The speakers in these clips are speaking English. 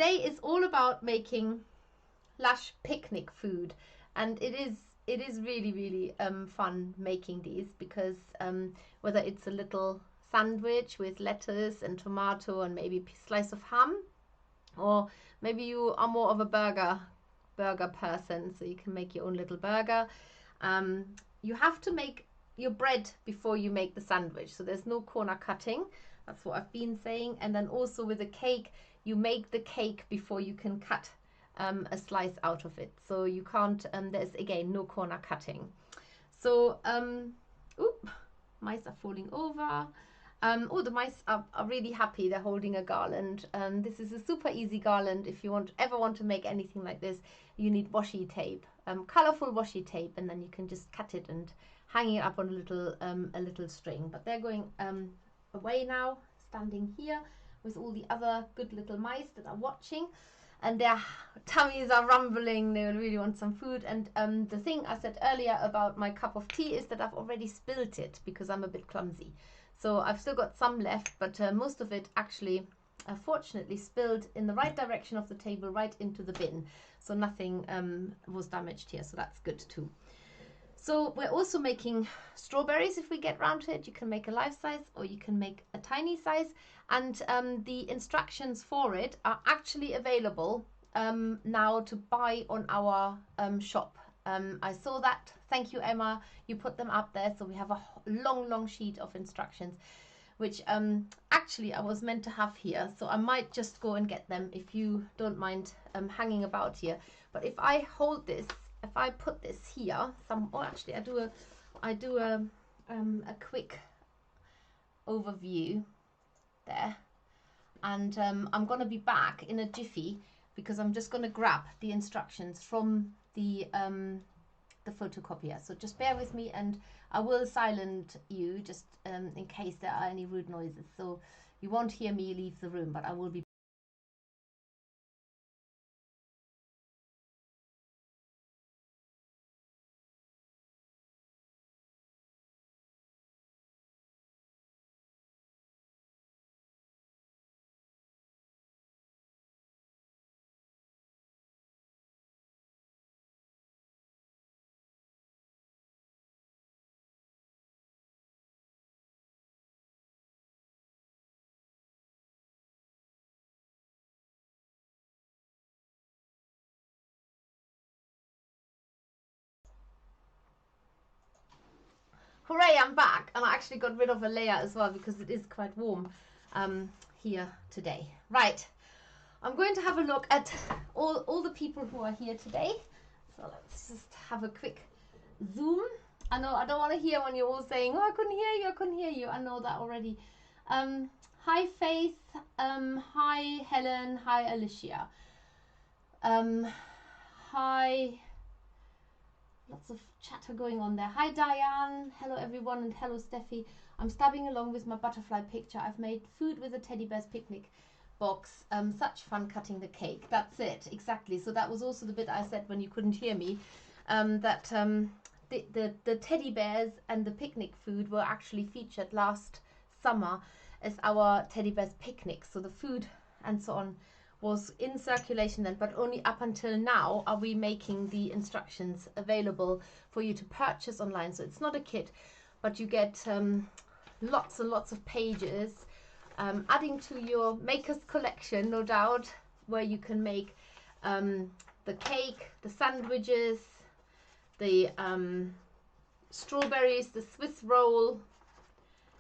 today is all about making lush picnic food, and it is really fun making these, because whether it's a little sandwich with lettuce and tomato and maybe a slice of ham, or maybe you are more of a burger person, so you can make your own little burger. You have to make your bread before you make the sandwich, so there's no corner cutting. That's what I've been saying. And then also with the cake, you make the cake before you can cut a slice out of it. So you can't, there's again no corner cutting. So, mice are falling over. Oh, the mice are really happy. They're holding a garland. This is a super easy garland. If you ever want to make anything like this, you need washi tape, colorful washi tape, and then you can just cut it and hang it up on a little string. But they're going away now, standing here with all the other good little mice that are watching, and their tummies are rumbling. They really want some food. And the thing I said earlier about my cup of tea is that I've already spilled it because I'm a bit clumsy. So I've still got some left, but most of it actually, fortunately, spilled in the right direction of the table, right into the bin. So nothing was damaged here, so that's good too. So we're also making strawberries. If we get round to it, you can make a life size or you can make a tiny size. And the instructions for it are actually available now to buy on our shop. I saw that. Thank you, Emma. You put them up there. So we have a long sheet of instructions, which actually I was meant to have here. So I might just go and get them if you don't mind hanging about here. But if I hold this, if I put this here, actually I do a quick overview there, and I'm going to be back in a jiffy because I'm just going to grab the instructions from the photocopier. So just bear with me, and I will silent you just in case there are any rude noises. So you won't hear me leave the room, but I will be. Hooray, I'm back, and I actually got rid of a layer as well because it is quite warm here today. Right, I'm going to have a look at all the people who are here today. So let's just have a quick zoom. I know I don't want to hear when you're all saying, oh, I couldn't hear you. I know that already. Hi Faith, hi Helen, hi Alicia. Hi, lots of chatter going on there. Hi Diane, hello everyone, and hello Steffi. I'm stubbing along with my butterfly picture. I've made food with a teddy bear's picnic box. Such fun cutting the cake. That's it, exactly. So that was also the bit I said when you couldn't hear me, that the teddy bears and the picnic food were actually featured last summer as our teddy bear's picnic. So the food and so on was in circulation then, but only up until now are we making the instructions available for you to purchase online. So it's not a kit, but you get lots and lots of pages, adding to your maker's collection, no doubt, where you can make the cake, the sandwiches, the strawberries, the Swiss roll.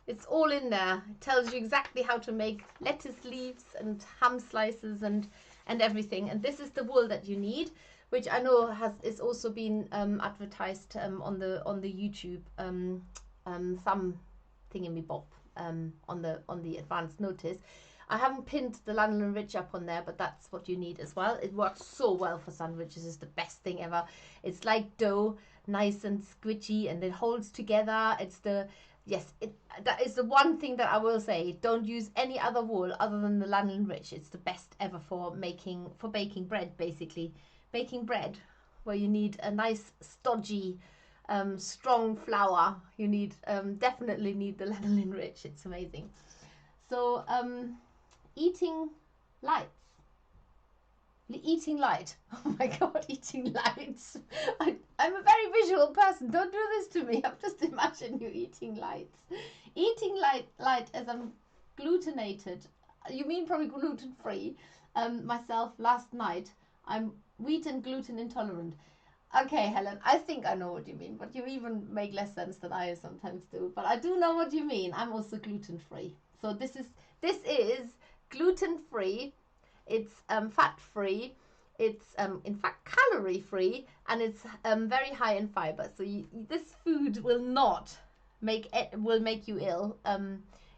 It's all in there. It tells you exactly how to make lettuce leaves and ham slices and everything. And this is the wool that you need, which I know is also been advertised on the YouTube some thingamabob on the advanced notice. I haven't pinned the Lanolin Rich up on there, but that's what you need as well. It works so well for sandwiches. It's the best thing ever. It's like dough, nice and squidgy, and it holds together. It's the that is the one thing that I will say. Don't use any other wool other than the Lanolin Rich. It's the best ever for baking bread, basically. Baking bread, where you need a nice stodgy, strong flour. You need definitely need the Lanolin Rich. It's amazing. So eating lights. Eating light. Oh my God, eating lights. I'm a very visual person. Don't do this to me. I've just imagined you eating lights. Eating light as I'm glutenated. You mean probably gluten-free. Myself last night. I'm wheat and gluten intolerant. Okay, Helen, I think I know what you mean, but you even make less sense than I sometimes do. But I do know what you mean. I'm also gluten-free. So this is gluten-free. It's fat-free. It's in fact calorie-free, and it's very high in fiber. So this food will not make you ill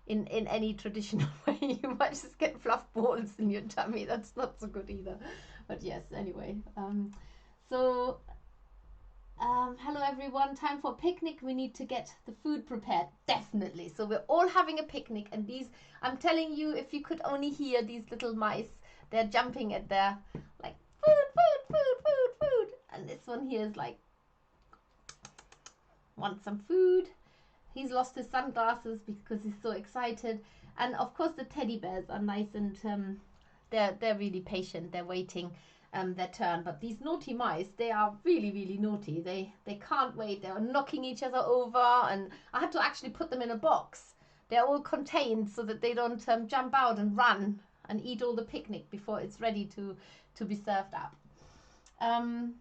in any traditional way. You might just get fluff balls in your tummy. That's not so good either. But yes, anyway. Hello everyone, time for a picnic. We need to get the food prepared, definitely. So we're all having a picnic, and these, I'm telling you, if you could only hear these little mice, they're jumping at their, like, food. And this one here is like, wants some food. He's lost his sunglasses because he's so excited. And of course the teddy bears are nice, and they're really patient. They're waiting their turn. But these naughty mice, they are really, really naughty. They can't wait. They're knocking each other over, and I had to actually put them in a box. They're all contained so that they don't jump out and run and eat all the picnic before it's ready to be served up. Oh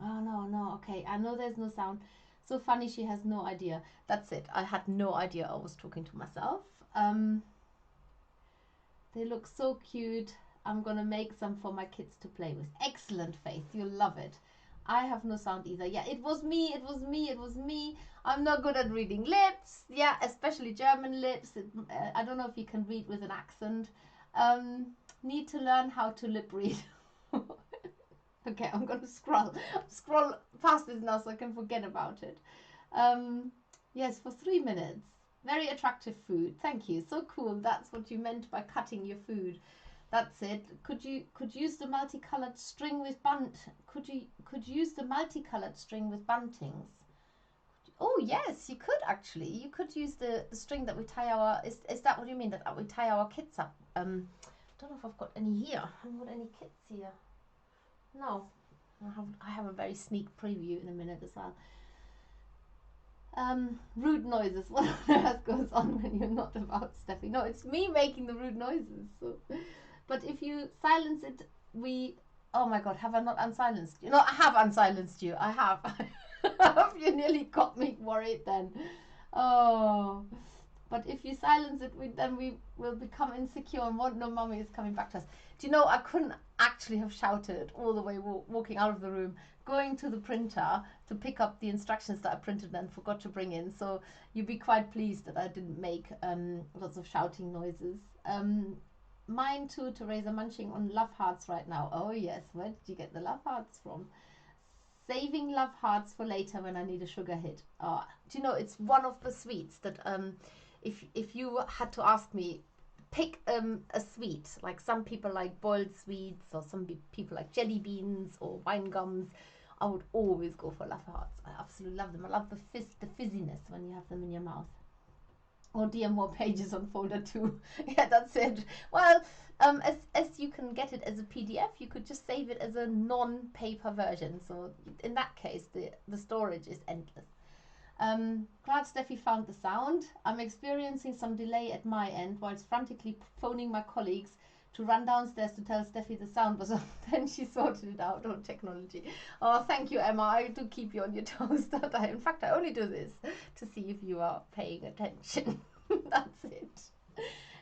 no, okay, I know there's no sound. So funny, she has no idea. That's it. I had no idea I was talking to myself. They look so cute. I'm gonna make some for my kids to play with. Excellent, Faith. You'll love it. I have no sound either. Yeah, it was me. I'm not good at reading lips. Yeah, especially German lips. I don't know if you can read with an accent. Need to learn how to lip read. Okay, I'm gonna scroll past this now so I can forget about it. Yes, for 3 minutes. Very attractive food. Thank you. So cool. That's what you meant by cutting your food. That's it. Could use the multicolored string with could use the multicolored string with buntings. Oh yes, you could actually. You could use the string that we tie our. Is that what you mean? That we tie our kits up? I don't know if I've got any here. I haven't got any kits here. No, I have a very sneak preview in a minute as well. Rude noises. What on earth goes on when you're not about, Steffi? No, it's me making the rude noises. So. But if you silence it, oh my God, have I not unsilenced you? No, I have unsilenced you. I have. You nearly got me worried then. Oh. But if you silence it, then we will become insecure and won't know mommy is coming back to us. Do you know, I couldn't actually have shouted all the way walking out of the room, going to the printer to pick up the instructions that I printed and forgot to bring in. So you'd be quite pleased that I didn't make lots of shouting noises. Mine too, Teresa, munching on love hearts right now. Oh yes, where did you get the love hearts from? Saving love hearts for later when I need a sugar hit. Oh, do you know, it's one of the sweets that if you had to ask me, pick a sweet, like some people like boiled sweets, or some people like jelly beans or wine gums, I would always go for love hearts. I absolutely love them. I love the fizziness when you have them in your mouth. Oh dear, more pages on folder 2. Yeah, that's it. Well, as you can get it as a PDF, you could just save it as a non-paper version. So in that case, the storage is endless. Glad Steffi found the sound. I'm experiencing some delay at my end whilst frantically phoning my colleagues to run downstairs to tell Steffi the sound was off. Then she sorted it out on technology. Oh, thank you, Emma. I do keep you on your toes, don't I? In fact, I only do this to see if you are paying attention. That's it.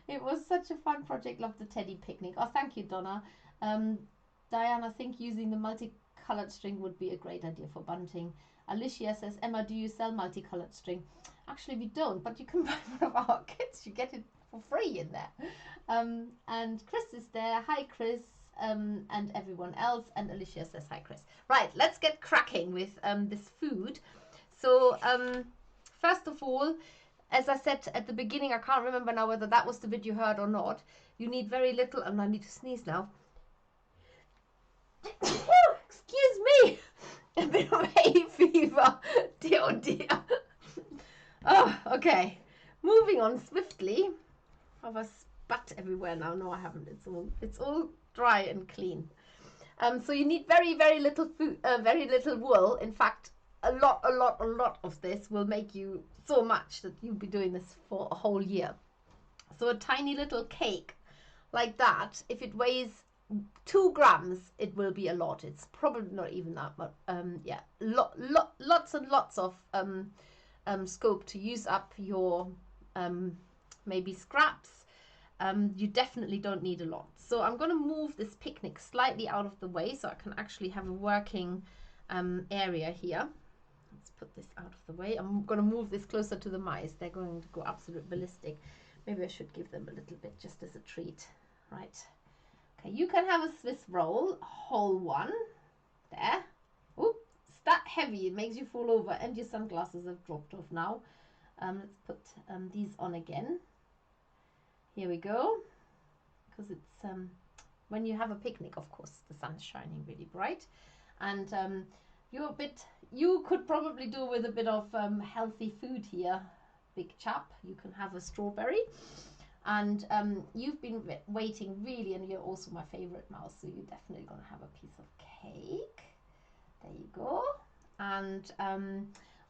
It was such a fun project. Love the teddy picnic. Oh, thank you, Donna. Diane, I think using the multicolored string would be a great idea for bunting. Alicia says, Emma, do you sell multicolored string? Actually, we don't, but you can buy one of our kits. You get it for free in there. And Chris is there. Hi, Chris, and everyone else. And Alicia says, hi, Chris. Right, let's get cracking with this food. So, first of all, as I said at the beginning, I can't remember now whether that was the bit you heard or not. You need very little, and I need to sneeze now. Excuse me. A bit of hay fever. Dear, oh dear. Oh, okay. Moving on swiftly. Have I spat everywhere now? No, I haven't. It's all dry and clean. So you need very, very little food, very little wool. In fact, a lot of this will make you so much that you'll be doing this for a whole year. So a tiny little cake like that, if it weighs 2 grams, it will be a lot. It's probably not even that, but yeah, lots and lots of scope to use up your maybe scraps. You definitely don't need a lot. So I'm going to move this picnic slightly out of the way so I can actually have a working area here. Let's put this out of the way. I'm going to move this closer to the mice. They're going to go absolute ballistic. Maybe I should give them a little bit just as a treat. Right. Okay, you can have a Swiss roll, a whole one. There. Oops, it's that heavy. It makes you fall over, and your sunglasses have dropped off now. Let's put these on again. Here we go. Because it's when you have a picnic, of course, the sun's shining really bright, and you could probably do with a bit of healthy food here, big chap. You can have a strawberry, and you've been waiting really, and you're also my favorite mouse, so you're definitely gonna have a piece of cake. There you go. And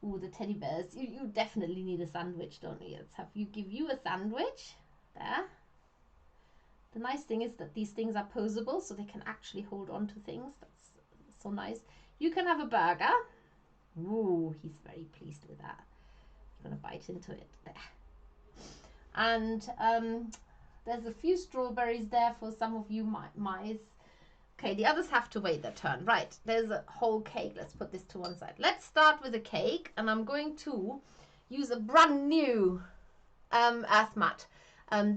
ooh, the teddy bears. You definitely need a sandwich, don't you? Let's have give you a sandwich. There. The nice thing is that these things are posable, so they can actually hold on to things. That's so nice. You can have a burger. Ooh, he's very pleased with that. I'm gonna bite into it. There. And there's a few strawberries there for some of you mice. Okay, the others have to wait their turn. Right, there's a whole cake. Let's put this to one side. Let's start with the cake, and I'm going to use a brand new earth mat.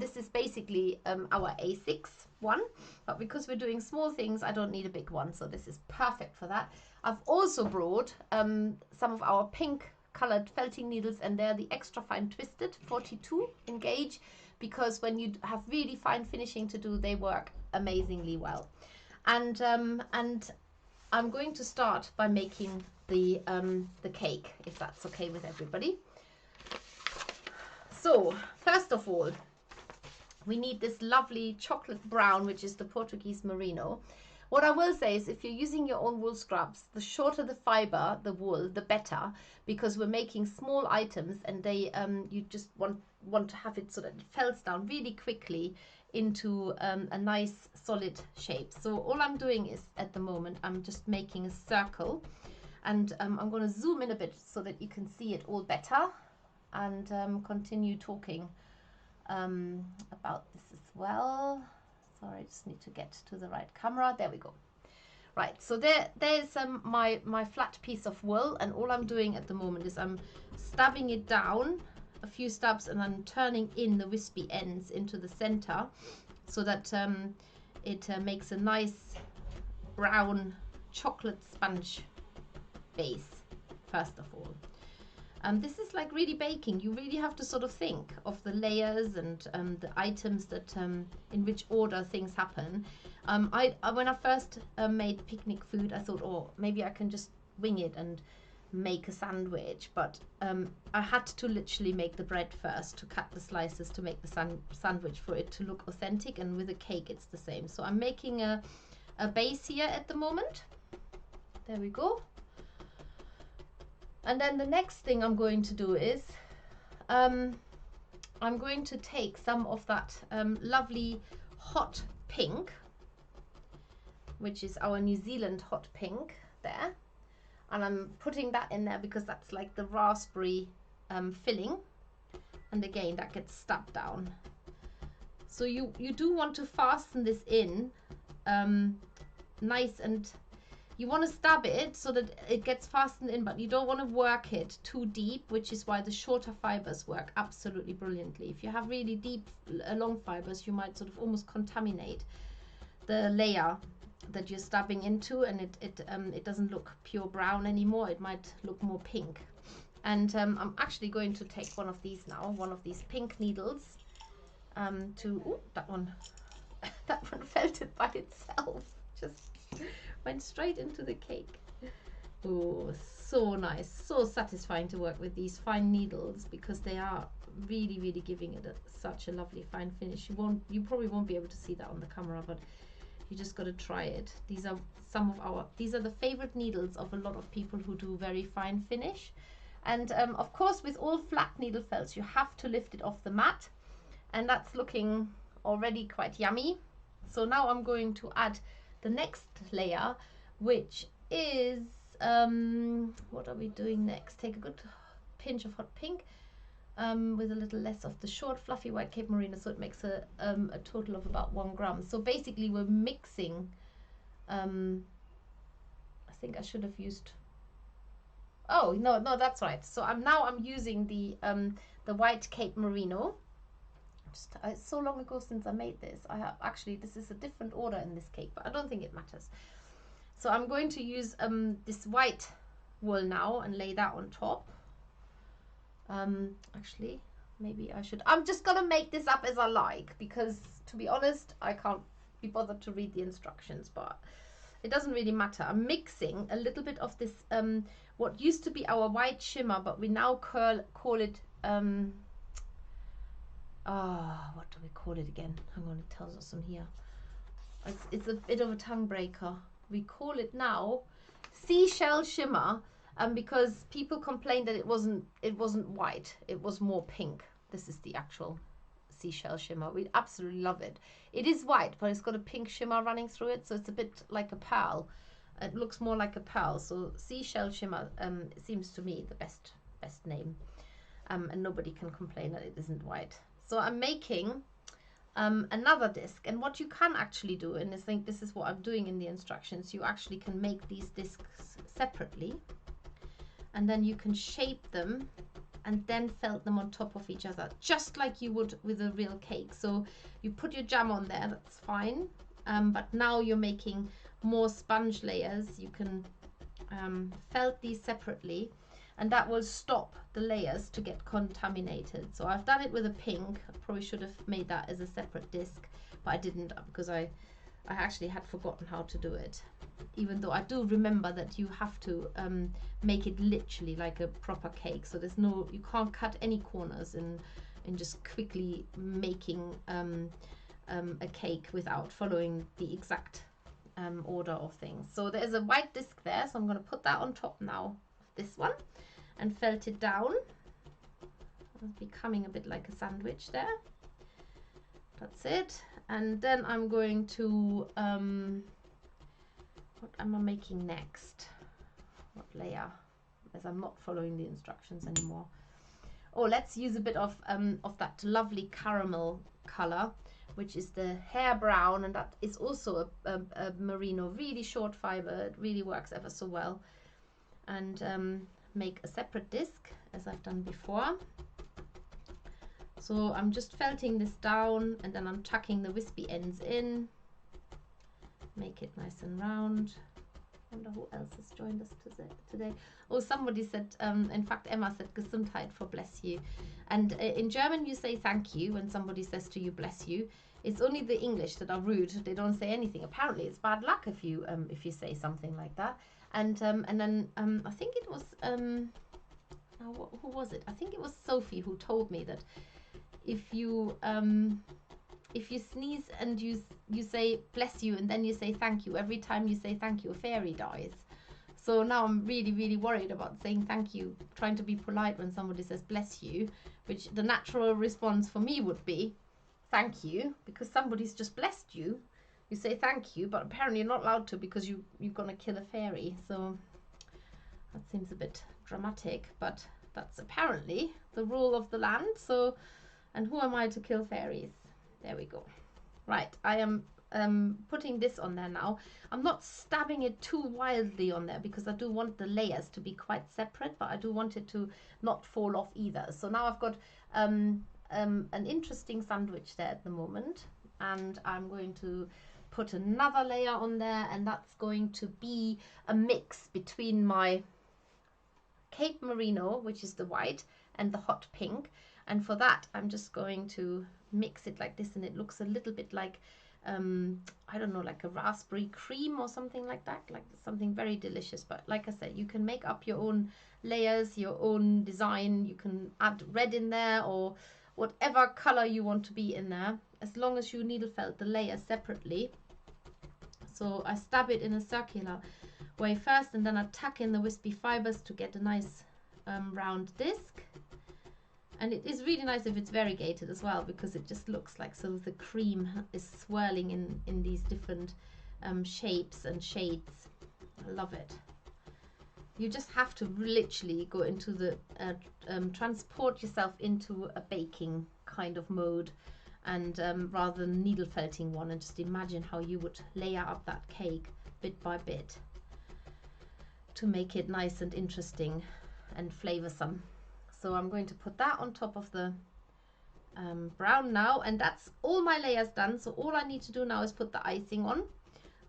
This is basically our A6 one, but because we're doing small things, I don't need a big one, so this is perfect for that. I've also brought some of our pink colored felting needles, and they're the extra fine twisted 42 in gauge, because when you have really fine finishing to do, they work amazingly well. And I'm going to start by making the cake, if that's okay with everybody. So first of all, we need this lovely chocolate brown, which is the Portuguese merino. What I will say is, if you're using your own wool scrubs, the shorter the fiber, the wool, the better, because we're making small items, and they you just want to have it so that it felts down really quickly into a nice solid shape. So all I'm doing is, at the moment, I'm just making a circle, and I'm going to zoom in a bit so that you can see it all better, and continue talking about this as well. Sorry, I just need to get to the right camera. There we go. Right, so there's my flat piece of wool, and all I'm doing at the moment is I'm stabbing it down a few stabs, and I'm turning in the wispy ends into the center, so that it makes a nice brown chocolate sponge base, first of all. This is like really baking. You really have to sort of think of the layers and the items that in which order things happen. When I first made picnic food, I thought, oh, maybe I can just wing it and make a sandwich, but I had to literally make the bread first, to cut the slices to make the sandwich for it to look authentic, and with a cake it's the same. So I'm making a base here at the moment. There we go. And then the next thing I'm going to do is I'm going to take some of that lovely hot pink, which is our New Zealand hot pink there, and I'm putting that in there because that's like the raspberry filling, and again that gets stabbed down. So you do want to fasten this in nice, and you want to stab it so that it gets fastened in, but you don't want to work it too deep, which is why the shorter fibers work absolutely brilliantly. If you have really deep, long fibers, you might sort of almost contaminate the layer that you're stabbing into, and it doesn't look pure brown anymore. It might look more pink. And I'm actually going to take one of these now, one of these pink needles, ooh, that one felted by itself. Just went straight into the cake. Oh, so nice, so satisfying to work with these fine needles, because they are really, really giving it such a lovely fine finish. You probably won't be able to see that on the camera, but You just got to try it. These are the favorite needles of a lot of people who do very fine finish. And of course, with all flat needle felts, you have to lift it off the mat. And that's looking already quite yummy. So now I'm going to add the next layer, which is, what are we doing next? Take a good pinch of hot pink with a little less of the short fluffy white Cape Merino, so it makes a total of about 1 gram. So basically we're mixing, I think I should have used, oh no, that's right. So I'm using the white Cape Merino. It's so long ago since I made this. I have actually, this is a different order in this cake, but I don't think it matters. So I'm going to use this white wool now and lay that on top. Actually, maybe I should, I'm just gonna make this up as I like, because to be honest, I can't be bothered to read the instructions, but it doesn't really matter. I'm mixing a little bit of this, what used to be our white shimmer, but we now call it, what do we call it again? Hang on, it tells us on here. It's a bit of a tongue breaker. We call it now Seashell Shimmer, because people complained that it wasn't white, it was more pink. This is the actual Seashell Shimmer. We absolutely love it. It is white, but it's got a pink shimmer running through it, so it's a bit like a pearl. It looks more like a pearl. So Seashell Shimmer seems to me the best name, and nobody can complain that it isn't white. So I'm making another disc, and what you can actually do, and I think this is what I'm doing in the instructions, you actually can make these discs separately, and then you can shape them and then felt them on top of each other, just like you would with a real cake. So you put your jam on there, that's fine, but now you're making more sponge layers. You can felt these separately, and that will stop the layers to get contaminated. So I've done it with a pink. I probably should have made that as a separate disc, but I didn't, because I actually had forgotten how to do it. Even though I do remember that you have to make it literally like a proper cake. So there's no, you can't cut any corners in just quickly making a cake without following the exact order of things. So there's a white disc there, so I'm going to put that on top now of this one and felt it down. It's becoming a bit like a sandwich there. That's it. And then I'm going to, what am I making next? What layer? As I'm not following the instructions anymore. Oh, let's use a bit of that lovely caramel color, which is the hair brown, and that is also a merino, really short fiber. It really works ever so well. And make a separate disc as I've done before. So I'm just felting this down, and then I'm tucking the wispy ends in. Make it nice and round. I wonder who else has joined us today. Oh, somebody said, in fact, Emma said Gesundheit for bless you. And in German, you say thank you when somebody says to you, bless you. It's only the English that are rude. They don't say anything. Apparently, it's bad luck if you say something like that. And then I think it was, who was it? I think it was Sophie who told me that if you sneeze and you say bless you and then you say thank you, every time you say thank you, a fairy dies. So now I'm really, really worried about saying thank you, trying to be polite when somebody says bless you, which the natural response for me would be thank you, because somebody's just blessed you. You say thank you, but apparently you're not allowed to, because you're going to kill a fairy. So that seems a bit dramatic, but that's apparently the rule of the land. So, and who am I to kill fairies? There we go. Right, I am putting this on there now. I'm not stabbing it too wildly on there, because I do want the layers to be quite separate, but I do want it to not fall off either. So now I've got an interesting sandwich there at the moment, and I'm going to put another layer on there, and that's going to be a mix between my Cape Merino, which is the white, and the hot pink. And for that, I'm just going to mix it like this, and it looks a little bit like, I don't know, like a raspberry cream or something like that, like something very delicious. But like I said, you can make up your own layers, your own design. You can add red in there or whatever color you want to be in there, as long as you needle felt the layers separately. So I stab it in a circular way first, and then I tuck in the wispy fibers to get a nice round disc. And it is really nice if it's variegated as well, because it just looks like sort of the cream is swirling in these different shapes and shades. I love it. You just have to literally go into the transport yourself into a baking kind of mode, and rather than needle felting one, and just imagine how you would layer up that cake bit by bit to make it nice and interesting and flavorsome. So I'm going to put that on top of the brown now, and that's all my layers done. So all I need to do now is put the icing on.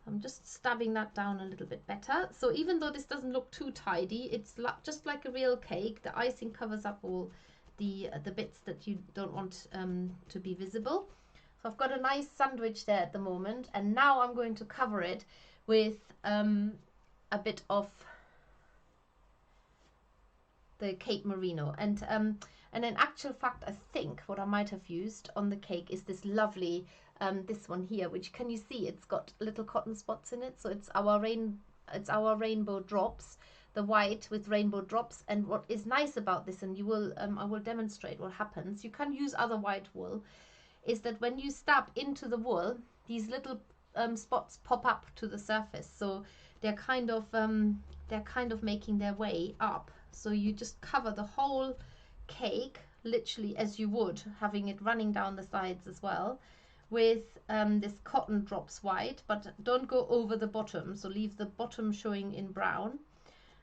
I'm just stabbing that down a little bit better. So even though this doesn't look too tidy, it's just like a real cake. The icing covers up all the bits that you don't want to be visible. So I've got a nice sandwich there at the moment, and now I'm going to cover it with a bit of the Cape Merino, and in actual fact, I think what I might have used on the cake is this lovely this one here, which, can you see, it's got little cotton spots in it. So it's our rainbow drops, the white with rainbow drops. And what is nice about this, and you will I will demonstrate what happens, you can use other white wool, is that when you stab into the wool, these little spots pop up to the surface. So they're kind of making their way up. So you just cover the whole cake, literally as you would, having it running down the sides as well, with this cotton drops white, but don't go over the bottom. So leave the bottom showing in brown,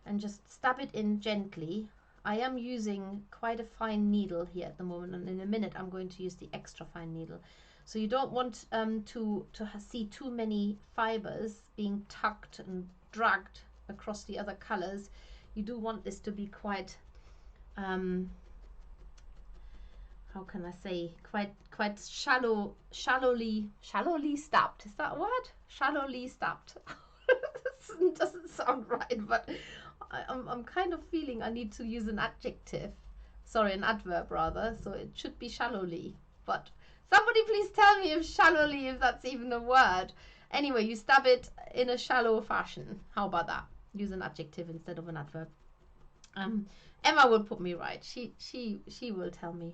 and just stab it in gently. I am using quite a fine needle here at the moment, and in a minute I'm going to use the extra fine needle. So you don't want to see too many fibers being tucked and dragged across the other colors. You do want this to be quite, how can I say, quite shallowly stabbed. Is that a word? Shallowly stabbed. It doesn't sound right, but I'm kind of feeling I need to use an adjective. Sorry, an adverb rather. So it should be shallowly. But somebody please tell me if shallowly, if that's even a word. Anyway, you stab it in a shallow fashion. How about that? Use an adjective instead of an adverb. Emma will put me right. She will tell me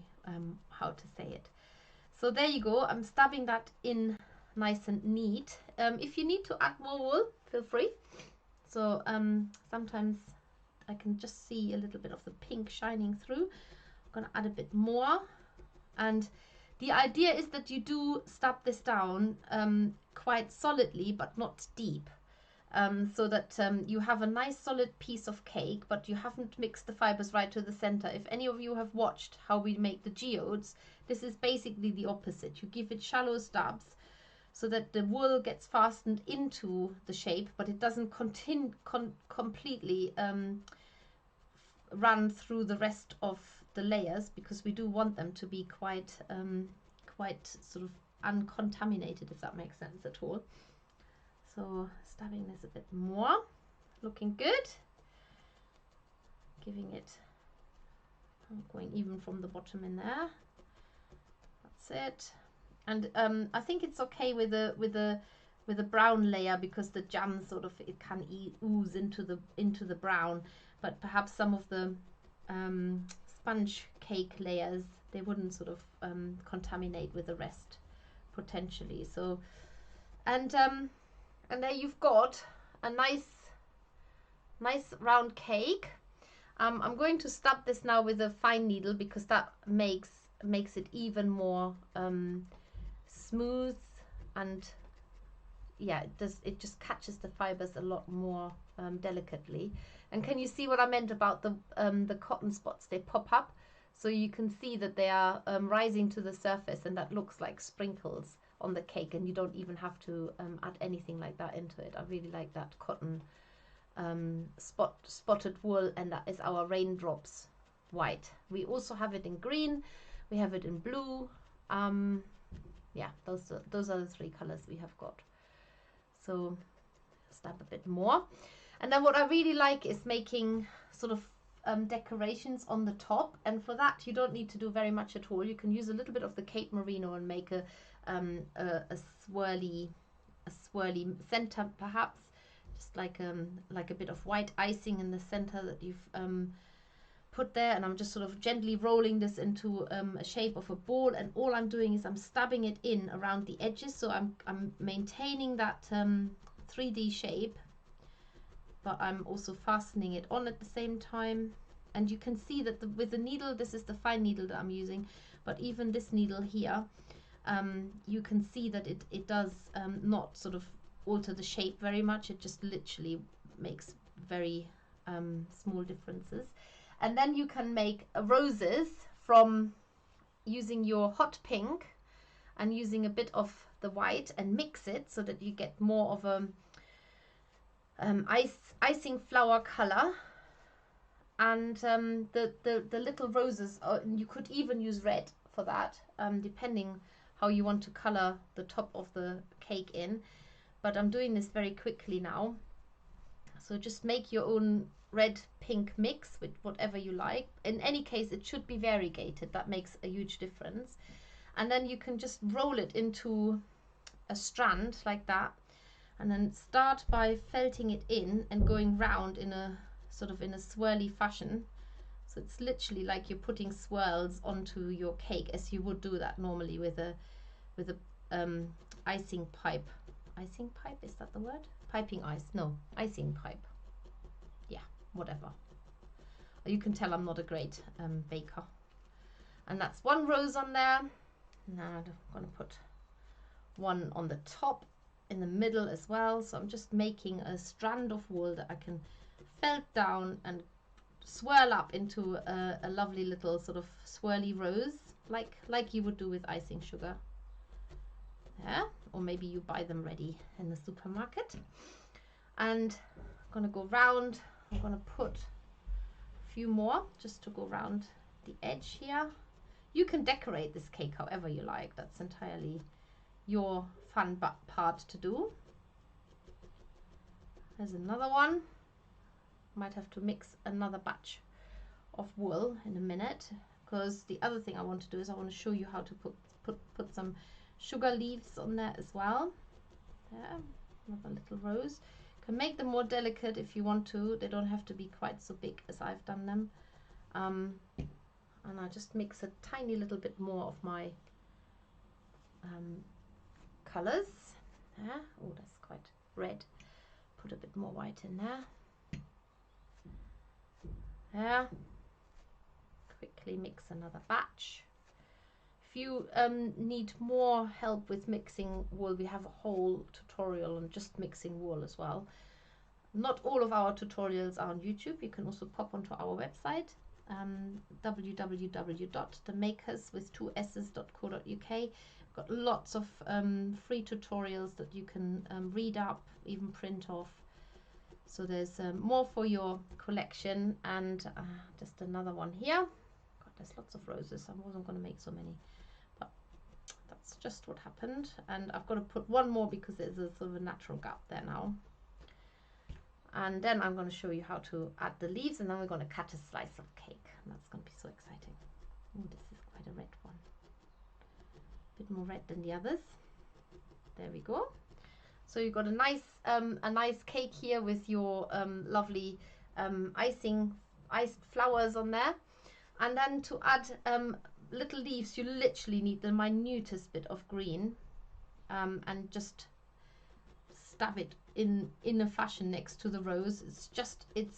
how to say it. So there you go. I'm stabbing that in nice and neat. If you need to add more wool, feel free. So sometimes I can just see a little bit of the pink shining through. I'm going to add a bit more. And the idea is that you do stab this down quite solidly, but not deep. So that you have a nice solid piece of cake, but you haven't mixed the fibers right to the center. If any of you have watched how we make the geodes, this is basically the opposite. You give it shallow stabs so that the wool gets fastened into the shape, but it doesn't completely run through the rest of the layers, because we do want them to be quite sort of uncontaminated, if that makes sense at all. So stabbing this a bit more, looking good. Giving it, going even from the bottom in there. That's it. And I think it's okay with a brown layer, because the jam sort of, it can ooze into the brown. But perhaps some of the sponge cake layers, they wouldn't sort of contaminate with the rest potentially. So and there you've got a nice round cake. I'm going to stab this now with a fine needle, because that makes it even more smooth, and yeah, it just catches the fibers a lot more delicately. And can you see what I meant about the cotton spots? They pop up, so you can see that they are rising to the surface, and that looks like sprinkles on the cake, and you don't even have to add anything like that into it. I really like that cotton spotted wool, and that is our raindrops white. We also have it in green, we have it in blue. Yeah, those are the three colors we have got. So stab a bit more, and then what I really like is making sort of decorations on the top, and for that you don't need to do very much at all. You can use a little bit of the Cape Merino and make a swirly swirly center perhaps, just like a bit of white icing in the center that you've put there. And I'm just sort of gently rolling this into a shape of a ball, and all I'm doing is I'm stabbing it in around the edges, so I'm maintaining that 3D shape, but I'm also fastening it on at the same time. And you can see that with the needle, this is the fine needle that I'm using, but even this needle here, you can see that it does not sort of alter the shape very much. It just literally makes very small differences. And then you can make roses from using your hot pink and using a bit of the white and mix it so that you get more of a icing flower color. And the little roses, you could even use red for that, depending how you want to color the top of the cake in. But I'm doing this very quickly now. So just make your own red pink mix with whatever you like. In any case, it should be variegated. That makes a huge difference. And then you can just roll it into a strand like that, and then start by felting it in and going round in a sort of in a swirly fashion. So it's literally like you're putting swirls onto your cake, as you would do that normally with a icing pipe. Icing pipe, is that the word? Piping ice? No, icing pipe. Yeah, whatever. You can tell I'm not a great baker. And that's one rose on there. Now I'm going to put one on the top, in the middle as well. So I'm just making a strand of wool that I can felt down and swirl up into a lovely little sort of swirly rose, like you would do with icing sugar. Yeah, or maybe you buy them ready in the supermarket. And I'm going to go round. I'm going to put a few more just to go round the edge here. You can decorate this cake however you like. That's entirely your fun part to do. There's another one. Might have to mix another batch of wool in a minute, because the other thing I want to do is I want to show you how to put some sugar leaves on there as well. There, another little rose. You can make them more delicate if you want to. They don't have to be quite so big as I've done them. And I just mix a tiny little bit more of my colors. Yeah. Oh, that's quite red. Put a bit more white in there. Yeah. Quickly mix another batch. If you need more help with mixing wool, we have a whole tutorial on just mixing wool as well. Not all of our tutorials are on YouTube. You can also pop onto our website, www.themakers.co.uk. We've got lots of free tutorials that you can read up, even print off. So there's more for your collection. And just another one here. God, there's lots of roses. I wasn't going to make so many, but that's just what happened. And I've got to put one more because there's a sort of a natural gap there now. And then I'm going to show you how to add the leaves, and then we're going to cut a slice of cake. And that's going to be so exciting. Oh, this is quite a red one. A bit more red than the others. There we go. So you've got a nice cake here with your lovely iced flowers on there. And then to add little leaves, you literally need the minutest bit of green, and just stab it in a fashion next to the rose. It's just it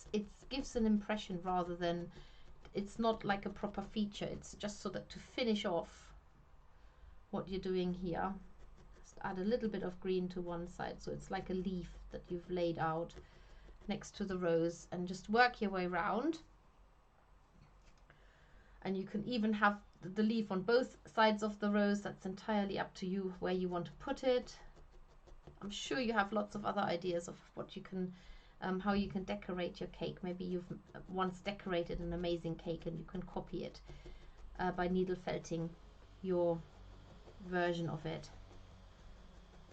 gives an impression rather than, it's not like a proper feature. It's just so that to finish off what you're doing here, just add a little bit of green to one side, so it's like a leaf that you've laid out next to the rose, and just work your way around. And you can even have the leaf on both sides of the rose. That's entirely up to you where you want to put it. I'm sure you have lots of other ideas of what you can, how you can decorate your cake. Maybe you've once decorated an amazing cake and you can copy it by needle felting your version of it.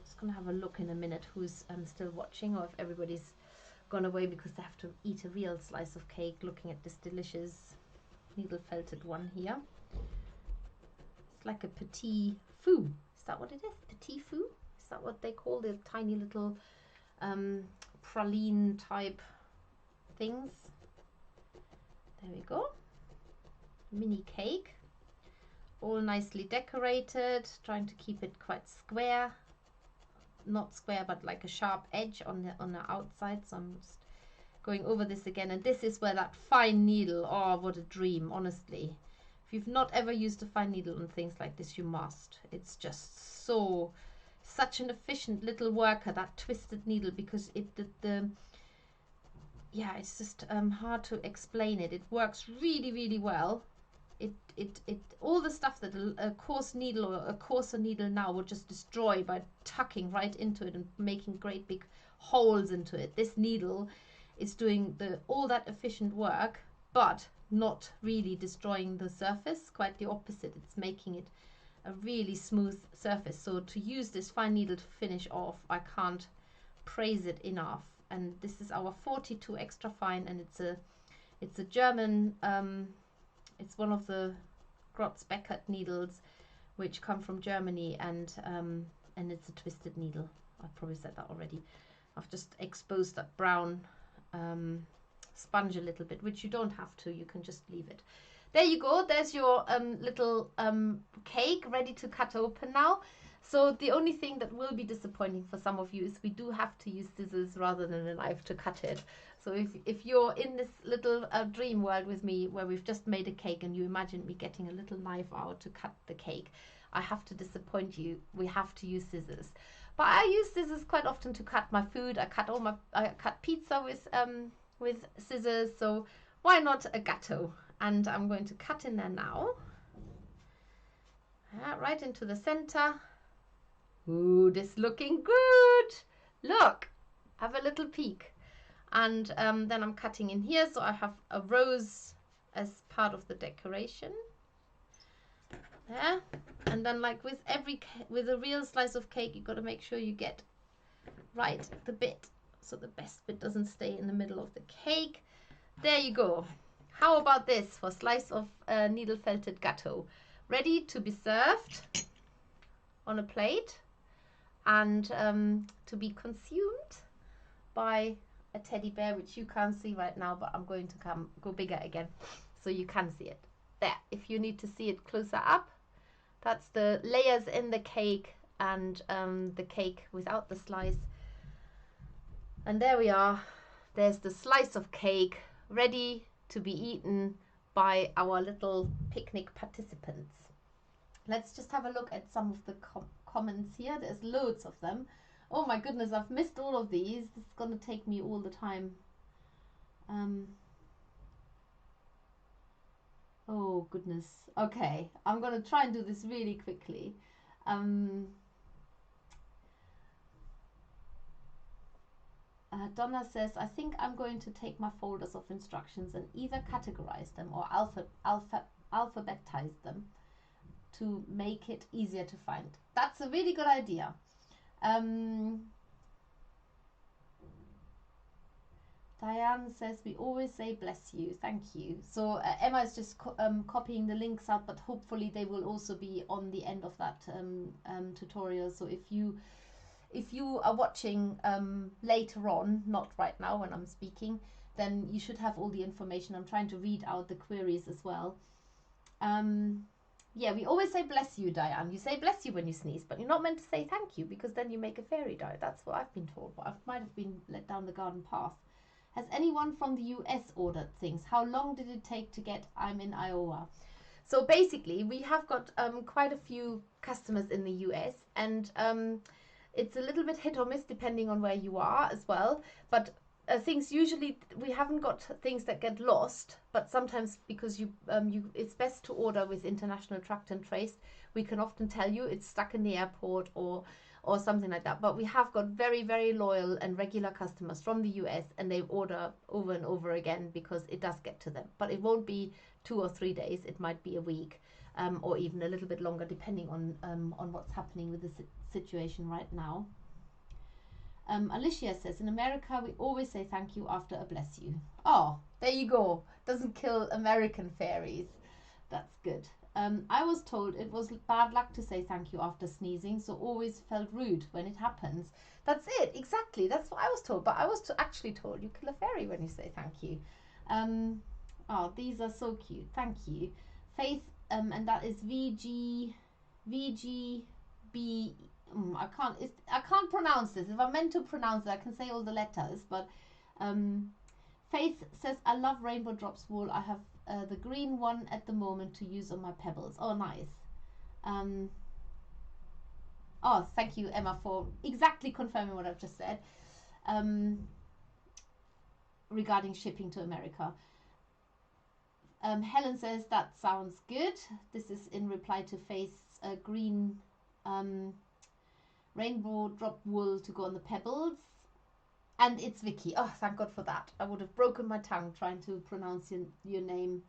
Just gonna have a look in a minute who's still watching, or if everybody's gone away because they have to eat a real slice of cake, looking at this delicious needle felted one here. It's like a petit fou. Is that what it is? Petit fou? Is that what they call the tiny little praline type things. There we go. Mini cake, all nicely decorated, trying to keep it quite square, not square but like a sharp edge on the outside. So I'm just going over this again, and this is where that fine needle, oh what a dream, honestly. If you've not ever used a fine needle on things like this, you must. It's just such an efficient little worker, that twisted needle, because yeah, it's just hard to explain it. It works really, really well. All the stuff that a coarse needle or a coarser needle now would just destroy by tucking right into it and making great big holes into it. This needle is doing all that efficient work, but not really destroying the surface. Quite the opposite. It's making it a really smooth surface. So to use this fine needle to finish off, I can't praise it enough. And this is our 42 extra fine, and it's a German. It's one of the Grotz-Beckert needles, which come from Germany, and it's a twisted needle. I've probably said that already. I've just exposed that brown sponge a little bit, which you don't have to. You can just leave it. There you go. There's your little cake ready to cut open now. So the only thing that will be disappointing for some of you is we do have to use scissors rather than a knife to cut it. So if you're in this little dream world with me where we've just made a cake and you imagine me getting a little knife out to cut the cake, I have to disappoint you. We have to use scissors. But I use scissors quite often to cut my food. I cut pizza with scissors. So why not a gateau? And I'm going to cut in there now. Right into the center. Ooh, this looking good. Look, have a little peek. And then I'm cutting in here, so I have a rose as part of the decoration. There. And then, like with a real slice of cake, you've got to make sure you get right the bit, so the best bit doesn't stay in the middle of the cake. There you go. How about this for a slice of needle felted gateau, ready to be served on a plate and to be consumed by a teddy bear, which you can't see right now, but I'm going to go bigger again so you can see it. There, if you need to see it closer up, that's the layers in the cake and the cake without the slice. And there we are. There's the slice of cake ready to be eaten by our little picnic participants. Let's just have a look at some of the comments here. There's loads of them. Oh my goodness, I've missed all of these. This is going to take me all the time. Oh goodness. Okay, I'm going to try and do this really quickly. Donna says, I think I'm going to take my folders of instructions and either categorize them or alphabetize them to make it easier to find. That's a really good idea. Diane says, we always say bless you. Thank you. So Emma is just copying the links out, but hopefully they will also be on the end of that tutorial. So if you are watching later on, not right now when I'm speaking, then you should have all the information. I'm trying to read out the queries as well. Yeah, we always say bless you, Diane. You say bless you when you sneeze, but you're not meant to say thank you because then you make a fairy die. That's what I've been told, but I might have been let down the garden path. Has anyone from the US ordered things? How long did it take to get I'm in Iowa? So basically, we have got quite a few customers in the US, and it's a little bit hit or miss depending on where you are as well. But things usually, we haven't got things that get lost, but sometimes because it's best to order with international tracked and traced. We can often tell you it's stuck in the airport or something like that. But we have got very, very loyal and regular customers from the US, and they order over and over again because it does get to them. But it won't be 2 or 3 days. It might be a week or even a little bit longer depending on what's happening with the situation right now. Alicia says, in America, we always say thank you after a bless you. Oh, there you go. Doesn't kill American fairies. That's good. I was told it was bad luck to say thank you after sneezing, so always felt rude when it happens. That's it, exactly. That's what I was told. But I was actually told you kill a fairy when you say thank you. Oh, these are so cute. Thank you. Faith, and that is VGB. I can't pronounce this. If I'm meant to pronounce it, I can say all the letters. But Faith says, I love Rainbow Drops wool. I have the green one at the moment to use on my pebbles. Oh, nice. Oh, thank you, Emma, for exactly confirming what I've just said regarding shipping to America. Helen says, that sounds good. This is in reply to Faith's green rainbow drop wool to go on the pebbles. And it's Vicky. Oh, thank God for that. I would have broken my tongue trying to pronounce your name.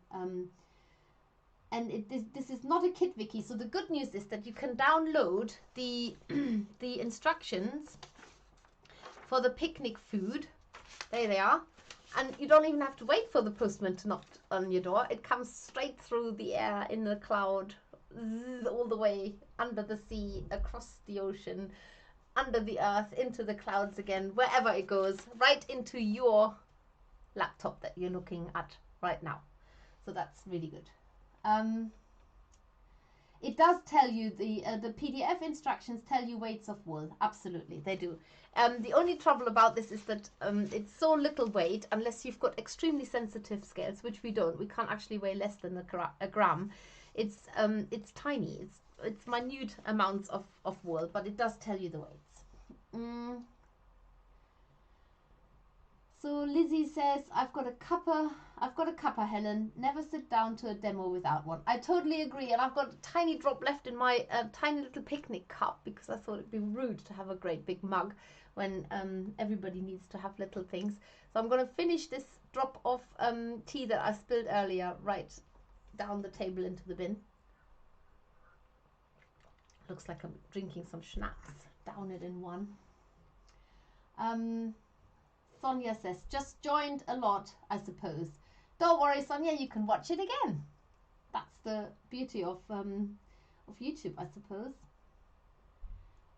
And this is not a kit, Vicky. So the good news is that you can download the the instructions for the picnic food. There they are. And you don't even have to wait for the postman to knock on your door. It comes straight through the air, in the cloud, all the way under the sea, across the ocean, under the earth, into the clouds again, wherever it goes, right into your laptop that you're looking at right now. So that's really good. It does tell you, the PDF instructions tell you weights of wool. Absolutely, they do. The only trouble about this is that it's so little weight, unless you've got extremely sensitive scales, which we don't. We can't actually weigh less than a gram. It's tiny. It's minute amounts of wool, but it does tell you the weights. So Lizzie says, I've got a cuppa, Helen. Never sit down to a demo without one. I totally agree, and I've got a tiny drop left in my tiny little picnic cup because I thought it'd be rude to have a great big mug when everybody needs to have little things. So I'm going to finish this drop of tea that I spilled earlier right down the table into the bin. Looks like I'm drinking some schnapps. Down it in one. Sonia says, just joined a lot, I suppose. Don't worry, Sonia, you can watch it again. That's the beauty of YouTube, I suppose.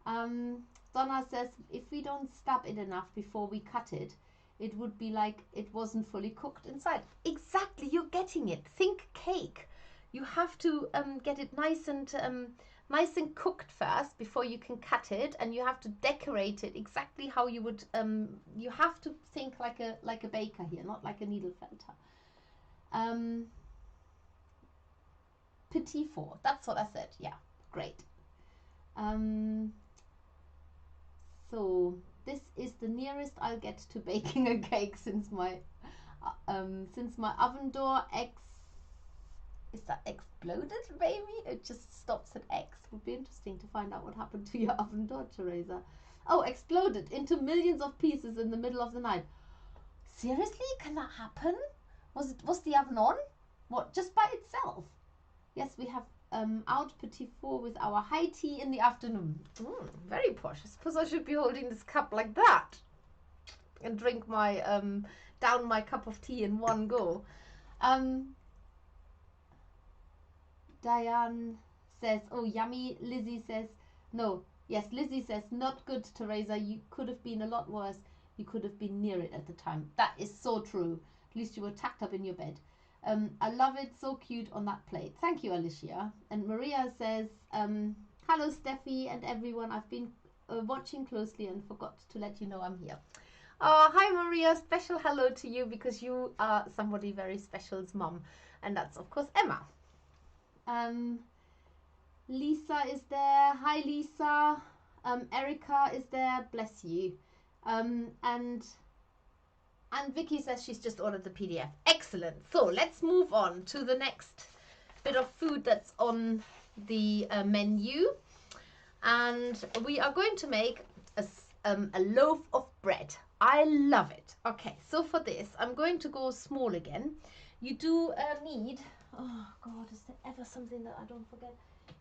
Donna says, if we don't stab it enough before we cut it, it would be like it wasn't fully cooked inside. Exactly, you're getting it. Think cake. You have to get it nice and cooked first before you can cut it, and you have to decorate it exactly how you would. You have to think like a baker here, not like a needle felter. Petit four. That's what I said. Yeah, great. So this is the nearest I'll get to baking a cake since my oven door Is that exploded, maybe? It just stops at X. Would be interesting to find out what happened to your oven door, Teresa. Oh, exploded into millions of pieces in the middle of the night. Seriously? Can that happen? Was the oven on? What, just by itself? Yes, we have out petit four with our high tea in the afternoon. Very posh. I suppose I should be holding this cup like that and drink my down my cup of tea in one go. Diane says, oh, yummy. Lizzie says, no. Yes, Lizzie says, not good, Teresa. You could have been a lot worse. You could have been near it at the time. That is so true. At least you were tucked up in your bed. I love it. So cute on that plate. Thank you, Alicia. And Maria says, hello, Steffi and everyone. I've been watching closely and forgot to let you know I'm here. Oh, hi, Maria. Special hello to you because you are somebody very special's mom. And that's, of course, Emma. Lisa is there. Hi, Lisa. Erica is there. Bless you. And Vicky says she's just ordered the PDF. Excellent. So let's move on to the next bit of food that's on the menu. And we are going to make a loaf of bread. I love it. Okay, so for this, I'm going to go small again. You do need... Oh, God, is there ever something that I don't forget?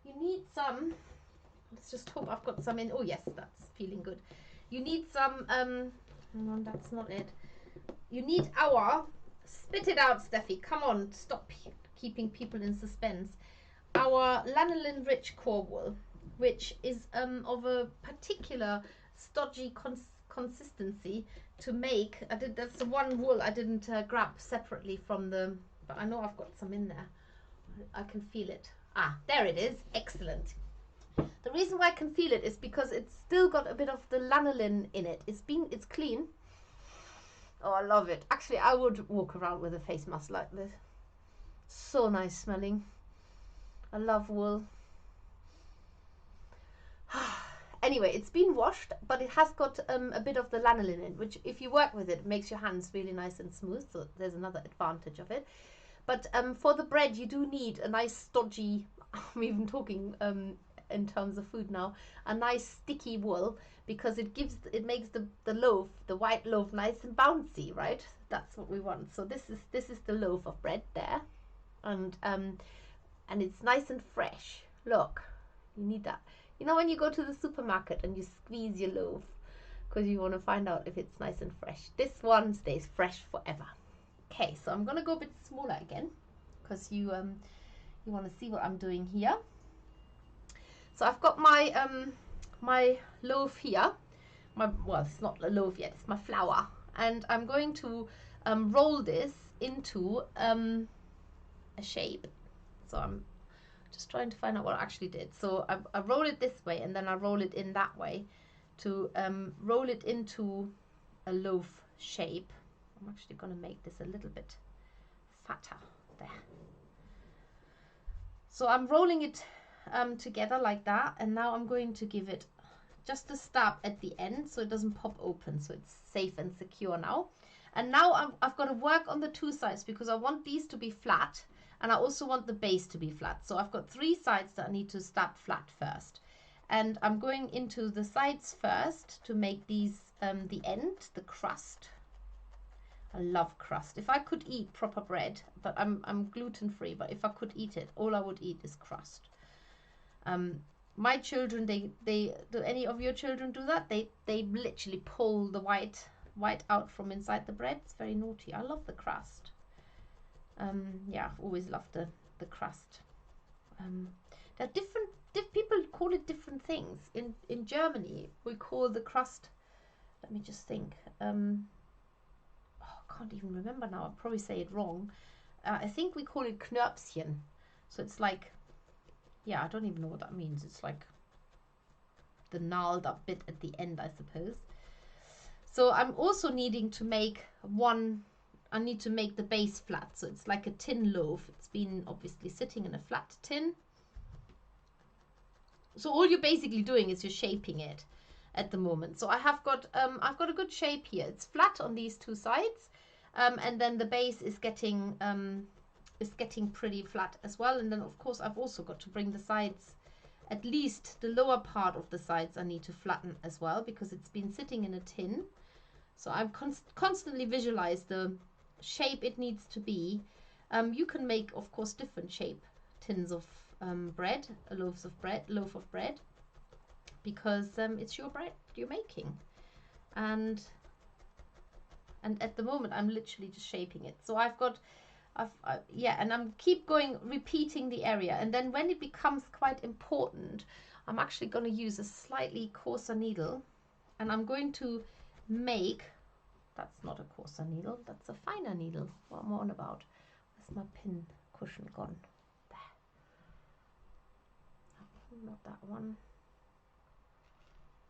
You need some... Let's just hope I've got some in... Oh, yes, that's feeling good. You need some... No, that's not it. You need our... Spit it out, Steffi. Come on, stop keeping people in suspense. our lanolin rich core wool, which is of a particular stodgy consistency to make. That's the one wool I didn't grab separately from the, but I know I've got some in there. I can feel it. Ah, there it is. Excellent. The reason why I can feel it is because it's still got a bit of the lanolin in it. It's clean. Oh, I love it. Actually, I would walk around with a face mask like this. So nice smelling. I love wool. Anyway, it's been washed, but it has got a bit of the lanolin in it, which if you work with it, makes your hands really nice and smooth. So there's another advantage of it. But for the bread, you do need a nice stodgy, I'm even talking in terms of food now, a nice sticky wool, because it makes the loaf, the white loaf, nice and bouncy, right? That's what we want. So this is the loaf of bread there, and it's nice and fresh. Look, you need that. You know when you go to the supermarket and you squeeze your loaf because you want to find out if it's nice and fresh. This one stays fresh forever. Okay, so I'm gonna go a bit smaller again because you want to see what I'm doing here. So I've got my my loaf here. Well, it's not a loaf yet, it's my flour, and I'm going to roll this into a shape. So I'm just trying to find out what I actually did. So I roll it this way and then I roll it in that way to roll it into a loaf shape. I'm actually going to make this a little bit fatter there. So I'm rolling it together like that, and now I'm going to give it just a stab at the end so it doesn't pop open, so it's safe and secure now. And now I've got to work on the two sides because I want these to be flat and I also want the base to be flat. So I've got three sides that I need to stab flat first. And I'm going into the sides first to make these the end, the crust. I love crust. If I could eat proper bread, but I'm gluten-free, but if I could eat it, all I would eat is crust. My children, they do any of your children do that? They literally pull the white out from inside the bread. It's very naughty. I love the crust. Yeah, I've always loved the crust. There are different people call it different things. In Germany, we call the crust. Let me just think. I can't even remember now. I'll probably say it wrong. I think we call it Knöpfchen. So it's like, yeah, I don't even know what that means. It's like the gnarled up bit at the end, I suppose. So I'm also needing to make I need to make the base flat. So it's like a tin loaf. It's been obviously sitting in a flat tin. So all you're basically doing is you're shaping it at the moment. So I've got a good shape here. It's flat on these two sides. And then the base is getting pretty flat as well. And then of course I've also got to bring the sides, at least the lower part of the sides I need to flatten as well because it's been sitting in a tin. So I've constantly visualized the shape it needs to be. You can make of course different shape tins of bread, loaf of bread, because it's your bread you're making. And at the moment I'm literally just shaping it. So and I'm keep going, repeating the area, and then when it becomes quite important, I'm actually going to use a slightly coarser needle, and I'm going to make, that's not a coarser needle, that's a finer needle. What am I on about? Where's my pin cushion gone? There. Not that one.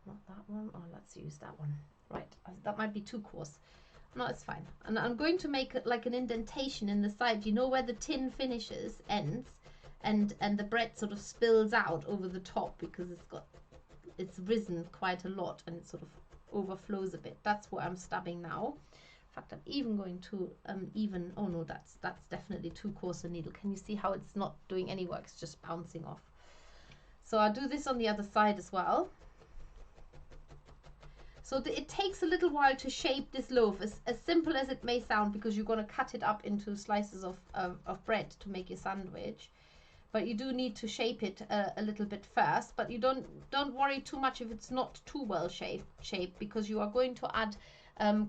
Not that one. Oh, let's use that one. Right, that might be too coarse. No, it's fine. And I'm going to make like an indentation in the side. You know where the tin ends, and the bread sort of spills out over the top because it's risen quite a lot and it sort of overflows a bit. That's what I'm stabbing now. In fact, I'm even going to oh no, that's definitely too coarse a needle. Can you see how it's not doing any work? It's just bouncing off. So I'll do this on the other side as well. So it takes a little while to shape this loaf, as simple as it may sound, because you're going to cut it up into slices of bread to make your sandwich. But you do need to shape it a little bit first. But you don't worry too much if it's not too well shaped, because you are going to add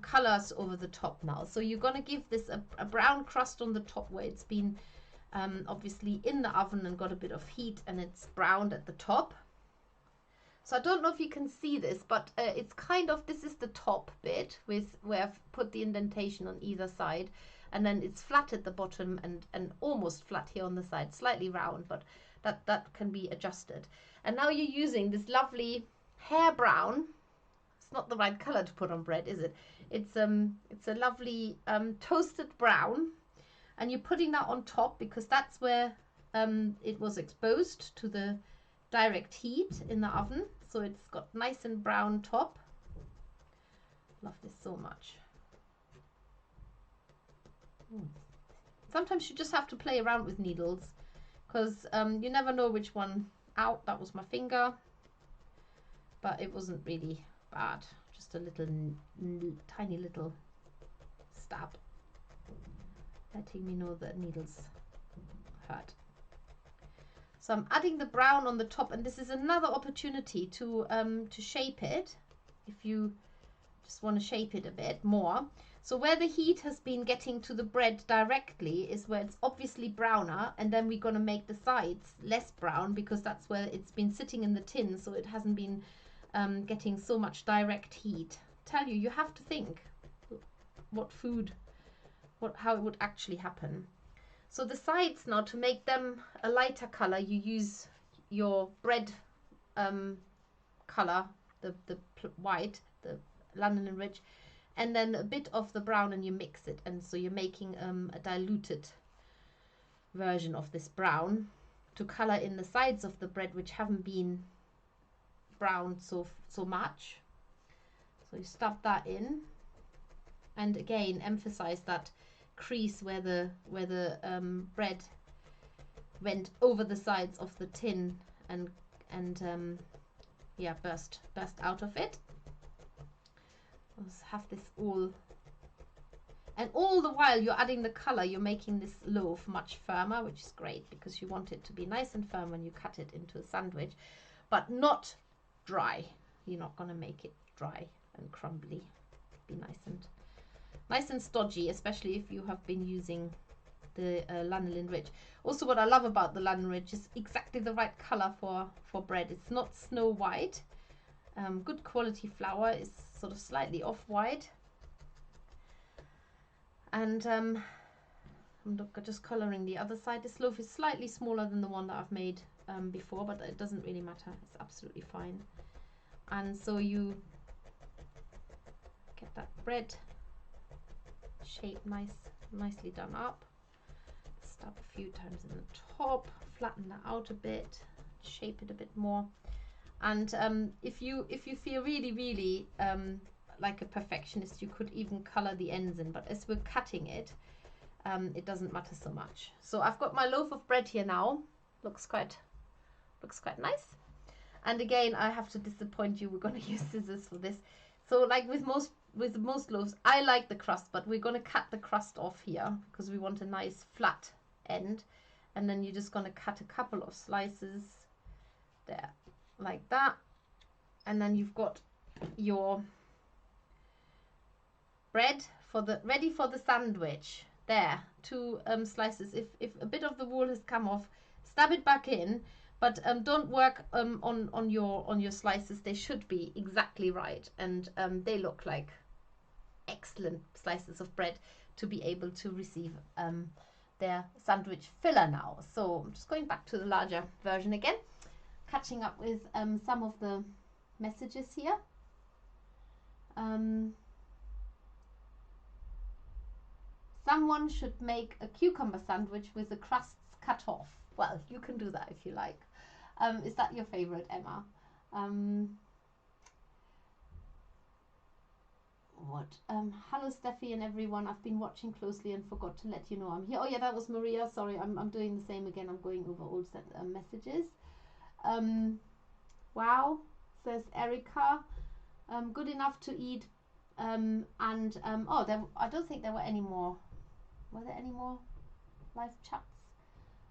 colors over the top now. So you're going to give this a brown crust on the top where it's been obviously in the oven and got a bit of heat, and it's browned at the top. So I don't know if you can see this, but it's kind of, this is the top bit with where I've put the indentation on either side, and then it's flat at the bottom and almost flat here on the side, slightly round, but that can be adjusted. And now you're using this lovely hair brown. It's not the right color to put on bread, is it? It's a lovely toasted brown, and you're putting that on top because that's where it was exposed to the direct heat in the oven. So it's got nice and brown top. Love this so much. Sometimes you just have to play around with needles because you never know which one out. That was my finger, but it wasn't really bad. Just a little tiny little stab, letting me know that needles hurt. So I'm adding the brown on the top, and this is another opportunity to shape it if you just want to shape it a bit more. So where the heat has been getting to the bread directly is where it's obviously browner, and then we're going to make the sides less brown because that's where it's been sitting in the tin, so it hasn't been getting so much direct heat. Tell you, you have to think how it would actually happen. So the sides now, to make them a lighter color, you use your bread color, the white, the London Rich, and then a bit of the brown, and you mix it. And so you're making a diluted version of this brown to color in the sides of the bread, which haven't been browned so much. So you stuff that in, and again emphasize that crease where the bread went over the sides of the tin and yeah, burst out of it. Let's have this all, and all the while you're adding the color, you're making this loaf much firmer, which is great because you want it to be nice and firm when you cut it into a sandwich, but not dry. You're not going to make it dry and crumbly. Be nice and stodgy, especially if you have been using the lanolin rich. Also, what I love about the lanolin rich is exactly the right color for bread. It's not snow white. Good quality flour is sort of slightly off-white. And I'm just coloring the other side. This loaf is slightly smaller than the one that I've made before, but it doesn't really matter. It's absolutely fine. And so you get that bread shape nicely done up. Stab a few times in the top, flatten that out a bit, shape it a bit more. And if you feel really like a perfectionist, you could even color the ends in, but as we're cutting it, it doesn't matter so much. So I've got my loaf of bread here now. Looks quite nice. And again, I have to disappoint you. We're going to use scissors for this. So like with most loaves, I like the crust, but we're going to cut the crust off here because we want a nice flat end. And then you're just going to cut a couple of slices there, like that. And then you've got your bread ready for the sandwich. There, 2 slices. If a bit of the wool has come off, stab it back in. But don't work on your slices. They should be exactly right, and they look like excellent slices of bread to be able to receive their sandwich filler now. So I'm just going back to the larger version again, catching up with some of the messages here. Someone should make a cucumber sandwich with the crusts cut off. Well, you can do that if you like. Is that your favorite, Emma? Hello, Steffi and everyone. I've been watching closely and forgot to let you know I'm here. Oh yeah, that was Maria. Sorry, I'm doing the same again. I'm going over old messages. Wow, says Erica. Good enough to eat. Oh, I don't think there were any more. Were there any more live chats?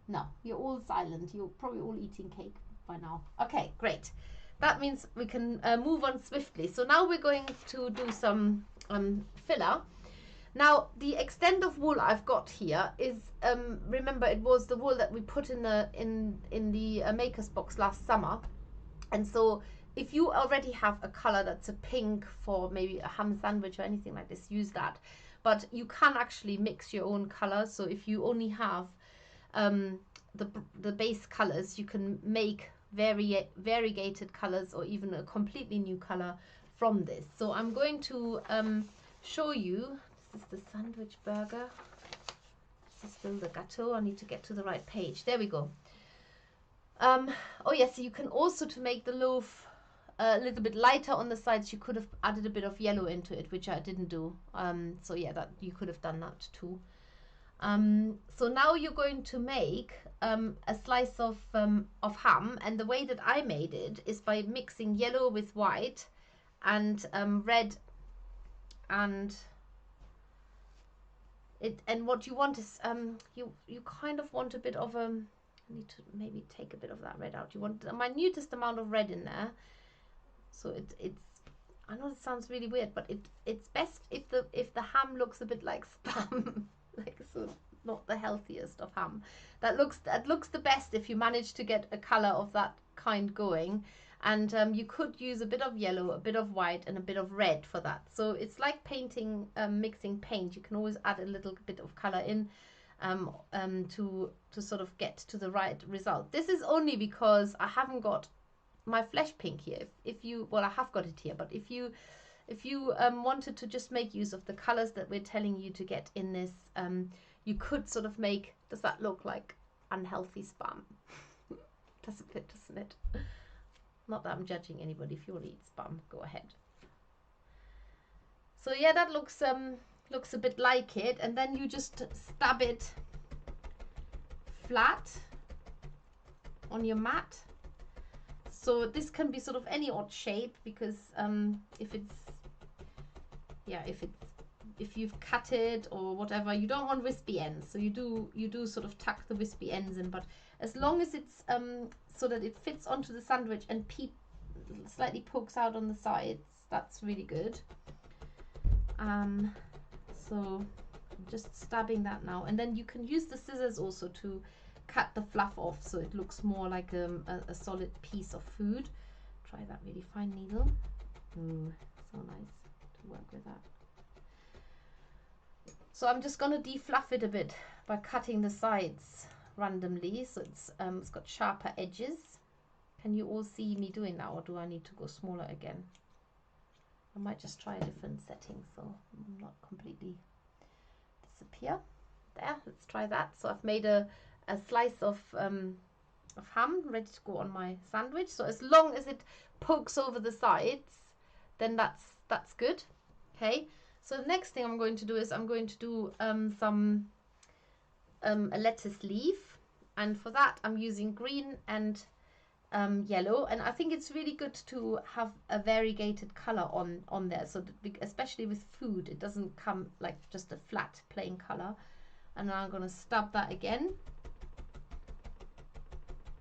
No, you're all silent. You're probably all eating cake by now. Okay, great. That means we can move on swiftly. So now we're going to do some filler. Now, the extent of wool I've got here is, remember, it was the wool that we put in the maker's box last summer. And so if you already have a color that's a pink for maybe a ham sandwich or anything like this, use that. But you can actually mix your own colors. So if you only have the base colors, you can make variegated colors or even a completely new color from this. So I'm going to show you. This is the sandwich burger. This is still the gateau. I need to get to the right page. There we go. Oh yes, so you can also, to make the loaf a little bit lighter on the sides, you could have added a bit of yellow into it, which I didn't do. So yeah, that you could have done that too. So now you're going to make a slice of ham, and the way that I made it is by mixing yellow with white and red, and what you want is you kind of want a bit of I need to maybe take a bit of that red out. You want the minutest amount of red in there. So it's I know it sounds really weird, but it's best if the ham looks a bit like spam, like, so not the healthiest of ham. That looks the best if you manage to get a color of that kind going. And you could use a bit of yellow, a bit of white, and a bit of red for that. So it's like painting, mixing paint. You can always add a little bit of color in to sort of get to the right result. This is only because I haven't got my flesh pink here. If you, well, I have got it here, but if you wanted to just make use of the colors that we're telling you to get in this, you could sort of make, does that look like unhealthy spam? Does it fit, doesn't it? Not that I'm judging anybody. If you want to eat spam, go ahead. So yeah, that looks a bit like it, and then you just stab it flat on your mat. So this can be sort of any odd shape, because if you've cut it or whatever, you don't want wispy ends. So you do sort of tuck the wispy ends in, but as long as it's so that it fits onto the sandwich and slightly pokes out on the sides, that's really good. So I'm just stabbing that now, and then you can use the scissors also to cut the fluff off, so it looks more like a solid piece of food. Try that really fine needle. Ooh, so nice to work with that. So I'm just gonna defluff it a bit by cutting the sides randomly, so it's got sharper edges. Can you all see me doing that, or do I need to go smaller again? I might just try a different setting so I'm not completely disappear. There, let's try that. So I've made a slice of ham ready to go on my sandwich. So as long as it pokes over the sides, then that's good. Okay. So the next thing I'm going to do is I'm going to do a lettuce leaf, and for that I'm using green and yellow, and I think it's really good to have a variegated color on there, so that, especially with food, it doesn't come like just a flat plain color. And now I'm going to stab that again,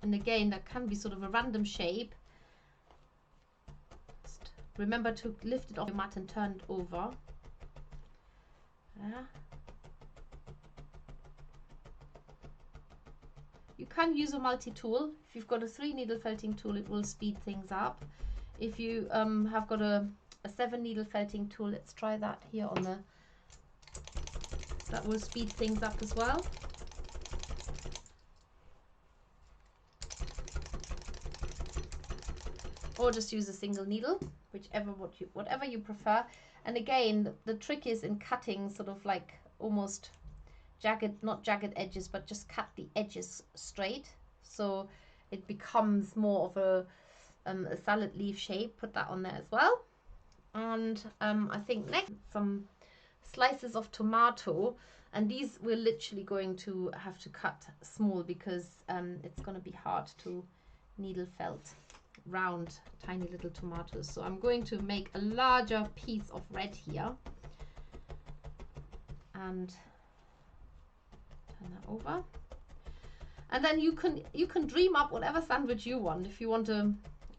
and again that can be sort of a random shape. Just remember to lift it off your mat and turn it over. Yeah. You can use a multi-tool. If you've got a 3-needle felting tool, it will speed things up. If you have got a 7-needle felting tool, let's try that here on the, that will speed things up as well. Or just use a single needle, whatever you prefer. And again, the trick is in cutting sort of like almost jagged, not jagged edges, but just cut the edges straight, so it becomes more of a salad leaf shape. Put that on there as well. And I think next, some slices of tomato, and these we're literally going to have to cut small, because it's going to be hard to needle felt round tiny little tomatoes. So I'm going to make a larger piece of red here and turn that over, and then you can dream up whatever sandwich you want. If you want a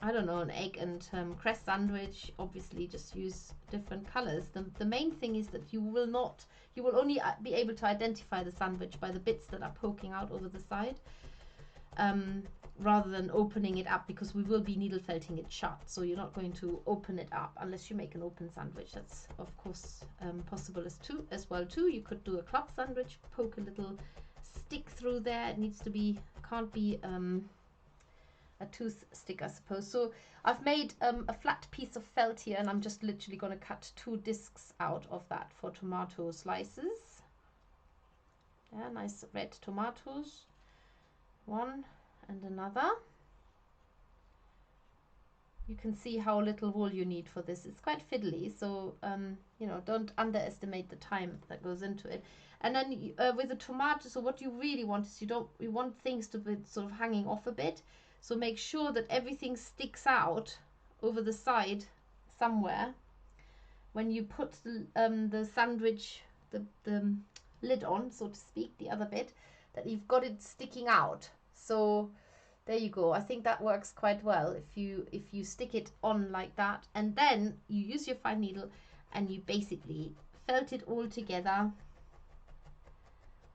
I don't know, an egg and cress sandwich, obviously just use different colors. The main thing is that you will only be able to identify the sandwich by the bits that are poking out over the side, rather than opening it up, because we will be needle felting it shut. So you're not going to open it up unless you make an open sandwich. That's of course possible as well too. You could do a club sandwich, poke a little stick through there. It needs to be, can't be a tooth stick, I suppose. So I've made a flat piece of felt here, and I'm just literally going to cut 2 discs out of that for tomato slices. Yeah, nice red tomatoes. One and another. You can see how little wool you need for this. It's quite fiddly, so you know, don't underestimate the time that goes into it. And then with the tomato, so what you really want is you want things to be sort of hanging off a bit. So make sure that everything sticks out over the side somewhere when you put the sandwich, the lid on, so to speak, the other bit, that you've got it sticking out. So there you go. I think that works quite well if you stick it on like that, and then you use your fine needle and you basically felt it all together.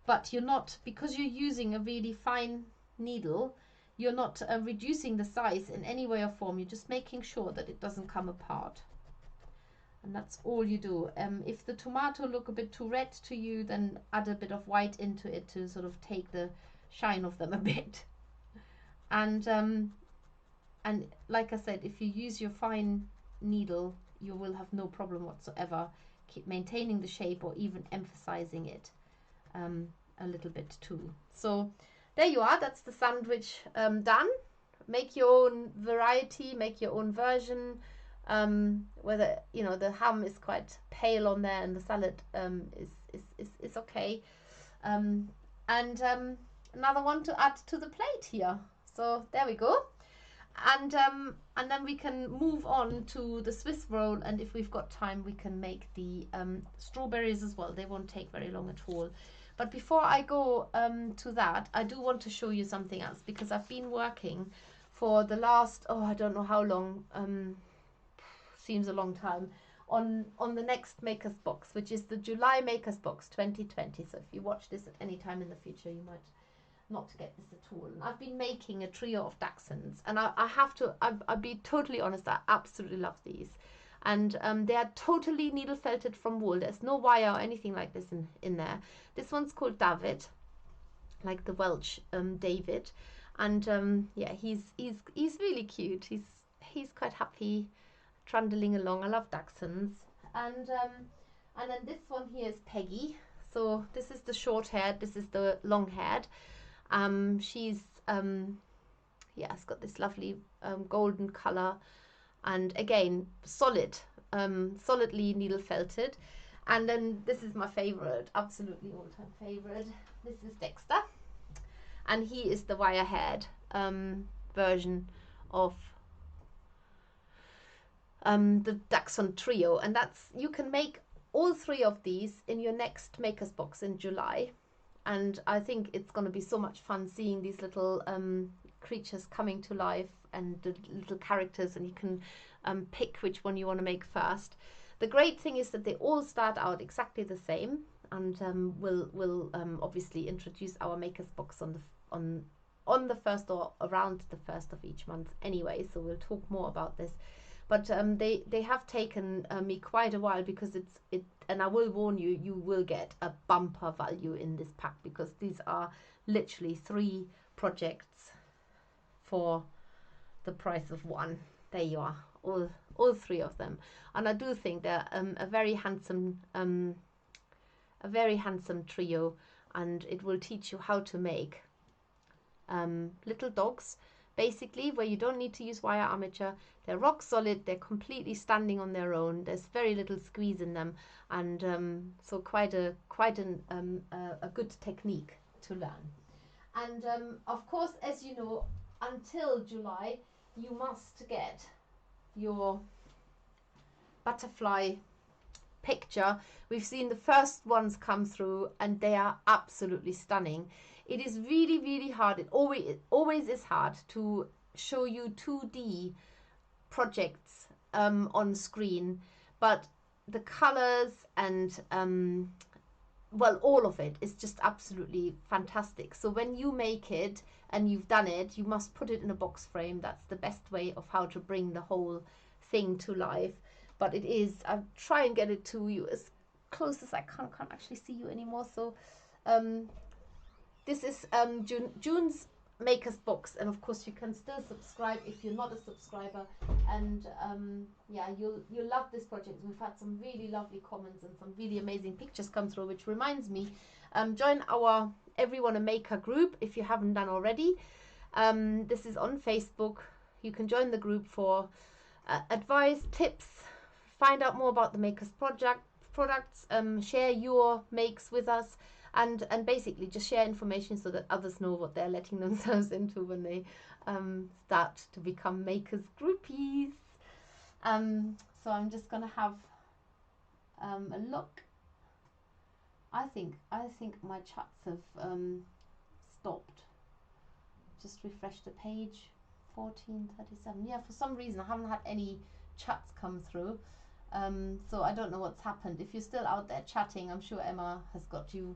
But you're not, because you're using a really fine needle, you're not reducing the size in any way or form. You're just making sure that it doesn't come apart. And that's all you do. If the tomato look a bit too red to you, then add a bit of white into it to sort of take the shine of them a bit. And like I said, if you use your fine needle, you will have no problem whatsoever keep maintaining the shape or even emphasizing it a little bit too. So there you are. That's the sandwich done. Make your own variety, make your own version. Whether, you know, the ham is quite pale on there and the salad is okay. Another one to add to the plate here. So there we go. And then we can move on to the Swiss roll, and if we've got time we can make the strawberries as well. They won't take very long at all. But before I go to that, I do want to show you something else, because I've been working for the last, I don't know how long, seems a long time, on the next Makers Box, which is the July Makers Box 2020. So if you watch this at any time in the future, you might not get this at all. And I've been making a trio of dachshunds, and I'll be totally honest, I absolutely love these. And they are totally needle felted from wool. There's no wire or anything like this in there. This one's called David, like the Welsh David, and yeah, he's really cute. He's quite happy trundling along. I love dachshunds. And then this one here is Peggy. So this is the short haired, this is the long haired. She's yeah, it's got this lovely golden color, and again solidly needle felted. And then this is my favorite, absolutely all-time favorite. This is Dexter, and he is the wire haired version of the Dachshund trio. And that's, you can make all 3 of these in your next Makers Box in July. And I think it's going to be so much fun seeing these little creatures coming to life, and the little characters, and you can pick which one you want to make first. The great thing is that they all start out exactly the same, and we'll obviously introduce our Makers Box on the first or around the first of each month anyway, so we'll talk more about this. But they have taken me quite a while, because and I will warn you, you will get a bumper value in this pack, because these are literally 3 projects for the price of 1. There you are, all 3 of them. And I do think they're a very handsome trio, and it will teach you how to make little dogs, basically, where you don't need to use wire armature. They're rock solid, they're completely standing on their own, there's very little squeeze in them, and so quite a good technique to learn. And of course, as you know, until July you must get your butterfly picture. We've seen the first ones come through, and they are absolutely stunning. It is really, really hard. It always is hard to show you 2D projects on screen, but the colors and well, all of it is just absolutely fantastic. So when you make it and you've done it, you must put it in a box frame. That's the best way of how to bring the whole thing to life. But it is, I'll try and get it to you as close as I can. Can't actually see you anymore. So this is June's Maker's Box, and of course you can still subscribe if you're not a subscriber. And yeah, you'll love this project. We've had some really lovely comments and some really amazing pictures come through, which reminds me, join our Everyone a Maker group if you haven't done already. This is on Facebook. You can join the group for advice, tips, find out more about the Maker's products, share your makes with us, and basically just share information so that others know what they're letting themselves into when they start to become makers groupies. So I'm just gonna have a look. I think my chats have stopped. Just refresh the page. 1437. Yeah, for some reason I haven't had any chats come through. So I don't know what's happened. If you're still out there chatting, I'm sure Emma has got you,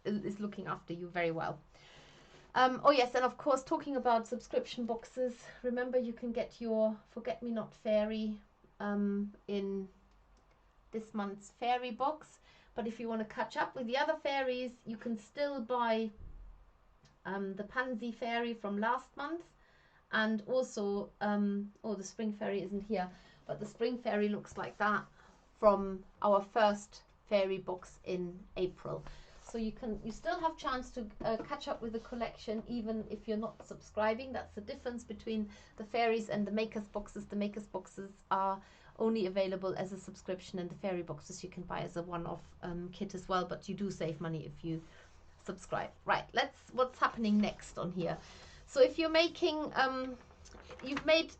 is looking after you very well. Oh yes, and of course, talking about subscription boxes, remember you can get your Forget Me Not Fairy in this month's fairy box. But if you want to catch up with the other fairies, you can still buy the Pansy Fairy from last month. And also, oh, the Spring Fairy isn't here, but the Spring Fairy looks like that from our first fairy box in April. So you still have chance to catch up with the collection even if you're not subscribing. That's the difference between the fairies and the Maker's Boxes. The Maker's Boxes are only available as a subscription, and the fairy boxes you can buy as a one-off kit as well, but you do save money if you subscribe. Right, what's happening next on here. So if you're making,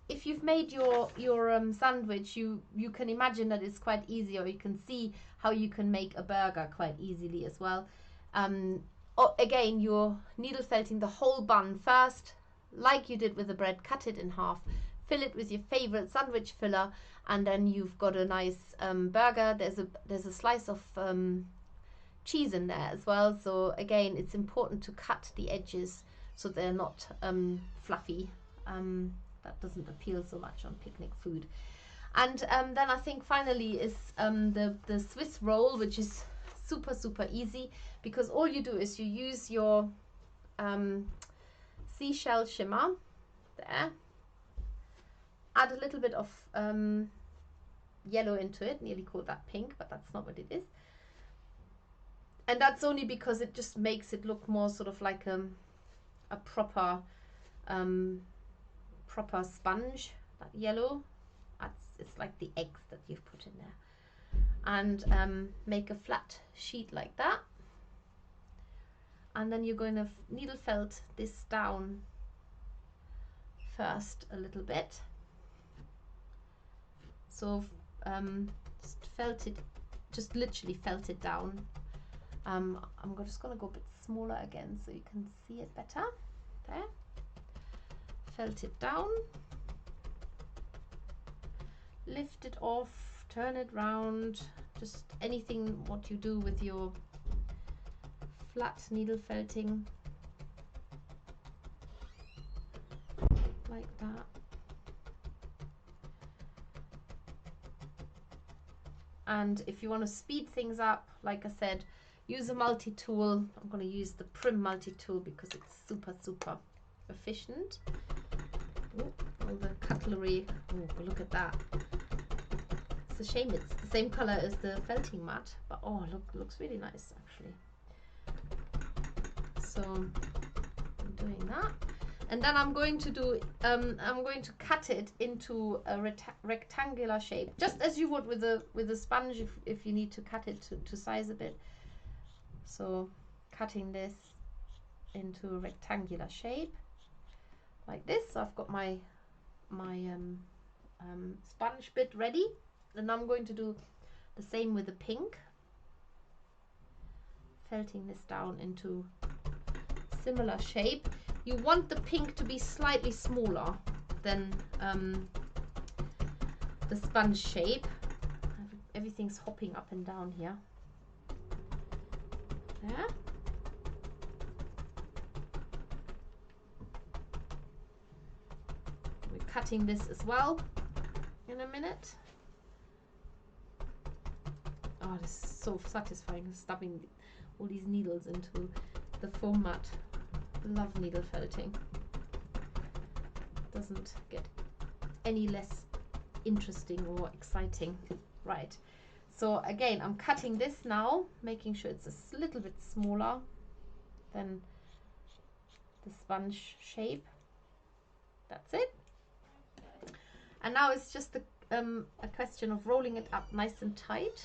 if you've made your sandwich, you can imagine that it's quite easy, or you can see how you can make a burger quite easily as well. Again, you're needle felting the whole bun first, like you did with the bread. Cut it in half, fill it with your favorite sandwich filler, and then you've got a nice burger. There's a slice of cheese in there as well. So again, it's important to cut the edges so they're not fluffy. That doesn't appeal so much on picnic food. And then I think finally is the Swiss roll, which is super easy, because all you do is you use your Seashell Shimmer there, add a little bit of yellow into it, nearly called that pink, but that's not what it is. And that's only because it just makes it look more sort of like a proper proper sponge. That yellow, it's like the eggs that you've put in there. And make a flat sheet like that, and then you're going to needle felt this down first a little bit. So just literally felt it down. I'm just going to go a bit smaller again so you can see it better. There, felt it down, lift it off, turn it round, just anything what you do with your flat needle felting, like that. And if you want to speed things up, like I said, use a multi-tool. I'm going to use the Prim multi-tool because it's super efficient. Ooh, all the cutlery. Oh, look at that. It's a shame it's the same color as the felting mat, but oh, looks really nice actually. So I'm doing that, and then I'm going to do I'm going to cut it into a rectangular shape, just as you would with a sponge if you need to cut it to size a bit. So cutting this into a rectangular shape like this. So I've got my sponge bit ready, and I'm going to do the same with the pink, felting this down into similar shape. You want the pink to be slightly smaller than the sponge shape. Everything's hopping up and down here. Yeah. We're cutting this as well in a minute. Oh, this is so satisfying, stuffing all these needles into the foam mat. Love needle felting. Doesn't get any less interesting or exciting. Right. So again, I'm cutting this now, making sure it's a little bit smaller than the sponge shape. That's it. And now it's just a question of rolling it up nice and tight.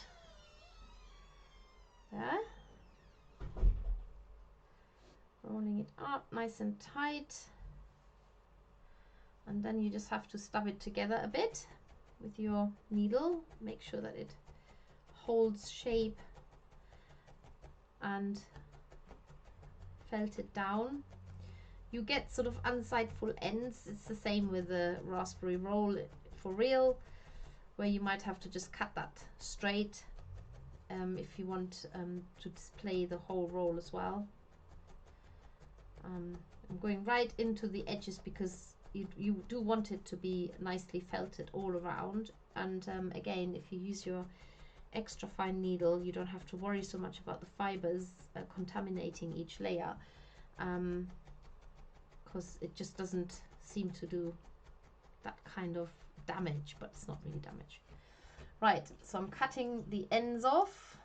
There. Rolling it up nice and tight. And then you just have to stub it together a bit with your needle. Make sure that it holds shape and felt it down. You get sort of unsightful ends. It's the same with the raspberry roll for real, where you might have to just cut that straight if you want to display the whole roll as well. I'm going right into the edges because you do want it to be nicely felted all around. And again, if you use your extra fine needle, you don't have to worry so much about the fibers contaminating each layer, because it just doesn't seem to do that kind of damage, but it's not really damage. Right, so I'm cutting the ends off.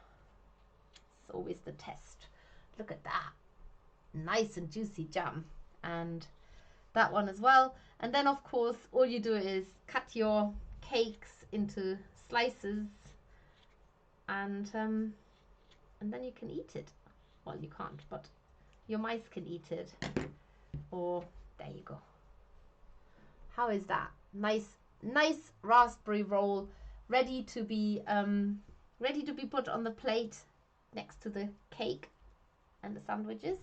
It's always the test. Look at that. Nice and juicy jam. And that one as well. And then of course all you do is cut your cakes into slices, and then you can eat it. Well, you can't, but your mice can eat it. Or there you go. How is that? Nice raspberry roll, ready to be put on the plate next to the cake and the sandwiches.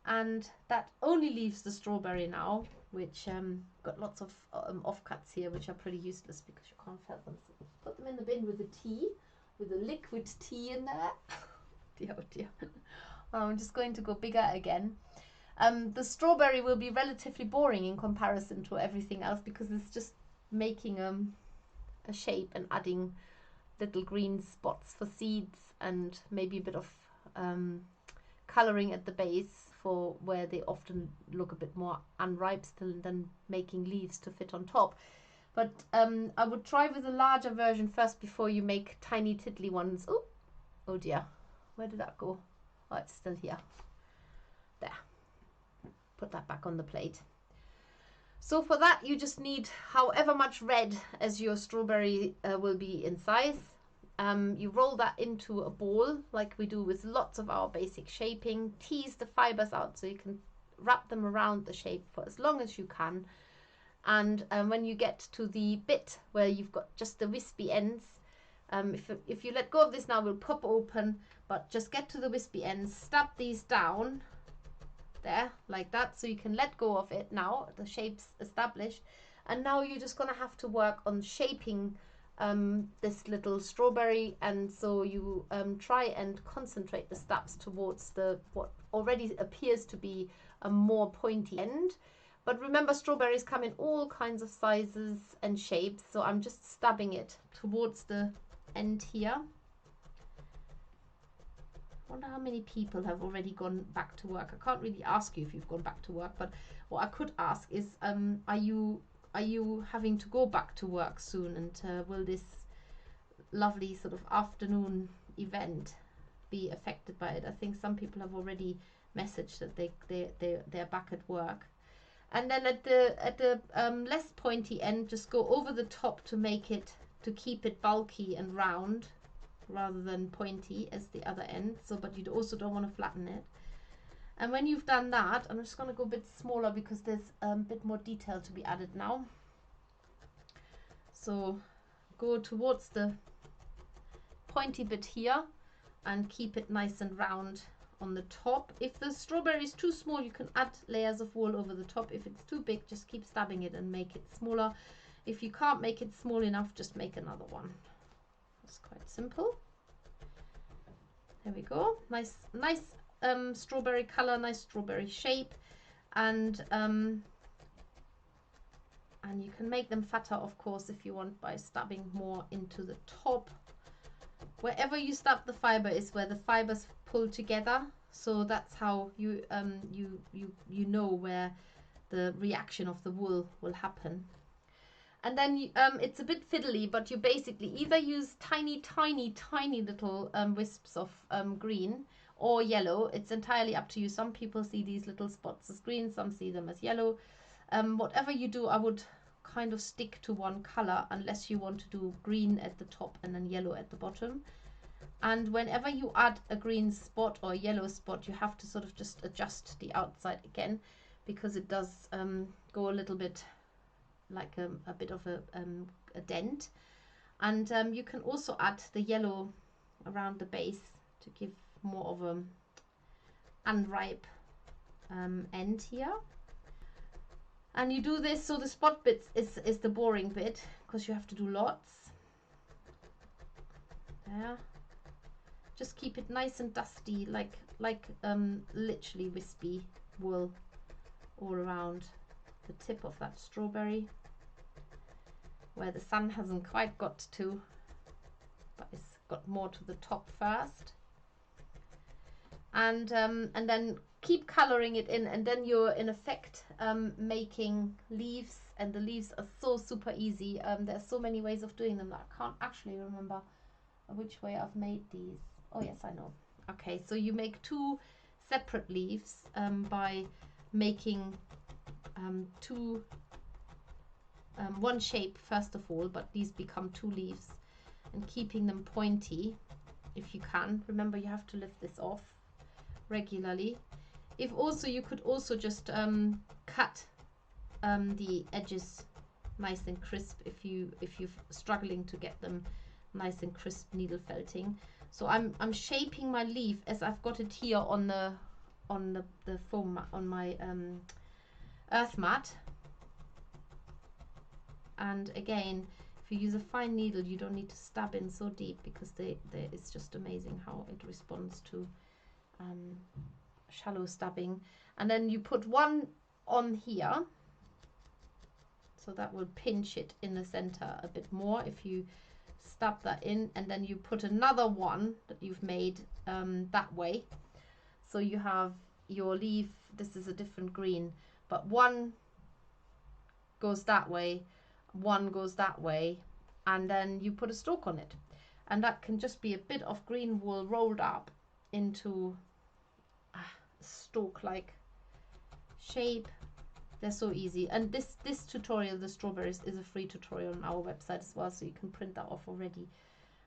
And that only leaves the strawberry now, which got lots of offcuts here, which are pretty useless because you can't felt them. So put them in the bin with the tea, with the liquid tea in there. Dear, oh dear. I'm just going to go bigger again. The strawberry will be relatively boring in comparison to everything else because it's just making a shape and adding little green spots for seeds and maybe a bit of colouring at the base for where they often look a bit more unripe still, than making leaves to fit on top. But I would try with a larger version first before you make tiny tiddly ones. Oh dear, where did that go? Oh, it's still here. There. Put that back on the plate. So for that you just need however much red as your strawberry will be in size. You roll that into a ball like we do with lots of our basic shaping. Tease the fibers out so you can wrap them around the shape for as long as you can. And when you get to the bit where you've got just the wispy ends, if you let go of this now, will pop open, but just get to the wispy ends, stab these down there like that so you can let go of it now. The shape's established, and now you're just going to have to work on shaping this little strawberry, and so you try and concentrate the stabs towards what already appears to be a more pointy end. But remember, strawberries come in all kinds of sizes and shapes, so I'm just stabbing it towards the end here. I wonder how many people have already gone back to work. I can't really ask you if you've gone back to work, but what I could ask is, are you having to go back to work soon, and will this lovely sort of afternoon event be affected by it? I think some people have already messaged that they're back at work. And then at the less pointy end, just go over the top to keep it bulky and round rather than pointy as the other end. So, but you also don't want to flatten it. And when you've done that, I'm just going to go a bit smaller because there's a bit more detail to be added now. So go towards the pointy bit here and keep it nice and round on the top. If the strawberry is too small, you can add layers of wool over the top. If it's too big, just keep stabbing it and make it smaller. If you can't make it small enough, just make another one. It's quite simple. There we go. Nice strawberry color, nice strawberry shape, and you can make them fatter, of course, if you want, by stabbing more into the top. Wherever you stab the fiber is where the fibers pull together, so that's how you you know where the reaction of the wool will happen. And then it's a bit fiddly, but you basically either use tiny little wisps of green or yellow. It's entirely up to you. Some people see these little spots as green, some see them as yellow. Whatever you do, I would kind of stick to one color unless you want to do green at the top and then yellow at the bottom. And whenever you add a green spot or a yellow spot, you have to sort of just adjust the outside again, because it does go a little bit like a bit of a dent. And you can also add the yellow around the base to give more of a unripe end here. And you do this, so the spot bit is the boring bit, because you have to do lots. There. Just keep it nice and dusty, like literally wispy wool all around the tip of that strawberry, where the sun hasn't quite got to, but it's got more to the top first. And then keep coloring it in, and then you're in effect making leaves, and the leaves are so super easy. There's so many ways of doing them that I can't actually remember which way I've made these. Oh yes, I know. Okay, so you make two separate leaves by making one shape first of all, but these become two leaves, and keeping them pointy if you can. Remember, you have to lift this off regularly. If also, you could also just cut the edges nice and crisp if you're struggling to get them nice and crisp needle felting. So I'm shaping my leaf as I've got it here on the foam mat, on my earth mat. And again, if you use a fine needle, you don't need to stab in so deep, because it's just amazing how it responds to shallow stabbing. And then you put one on here, so that will pinch it in the center a bit more if you stab that in, and then you put another one that you've made that way. So you have your leaf, this is a different green, but one goes that way, one goes that way, and then you put a stalk on it, and that can just be a bit of green wool rolled up into a stalk-like shape. They're so easy. And this tutorial, the strawberries, is a free tutorial on our website as well, so you can print that off already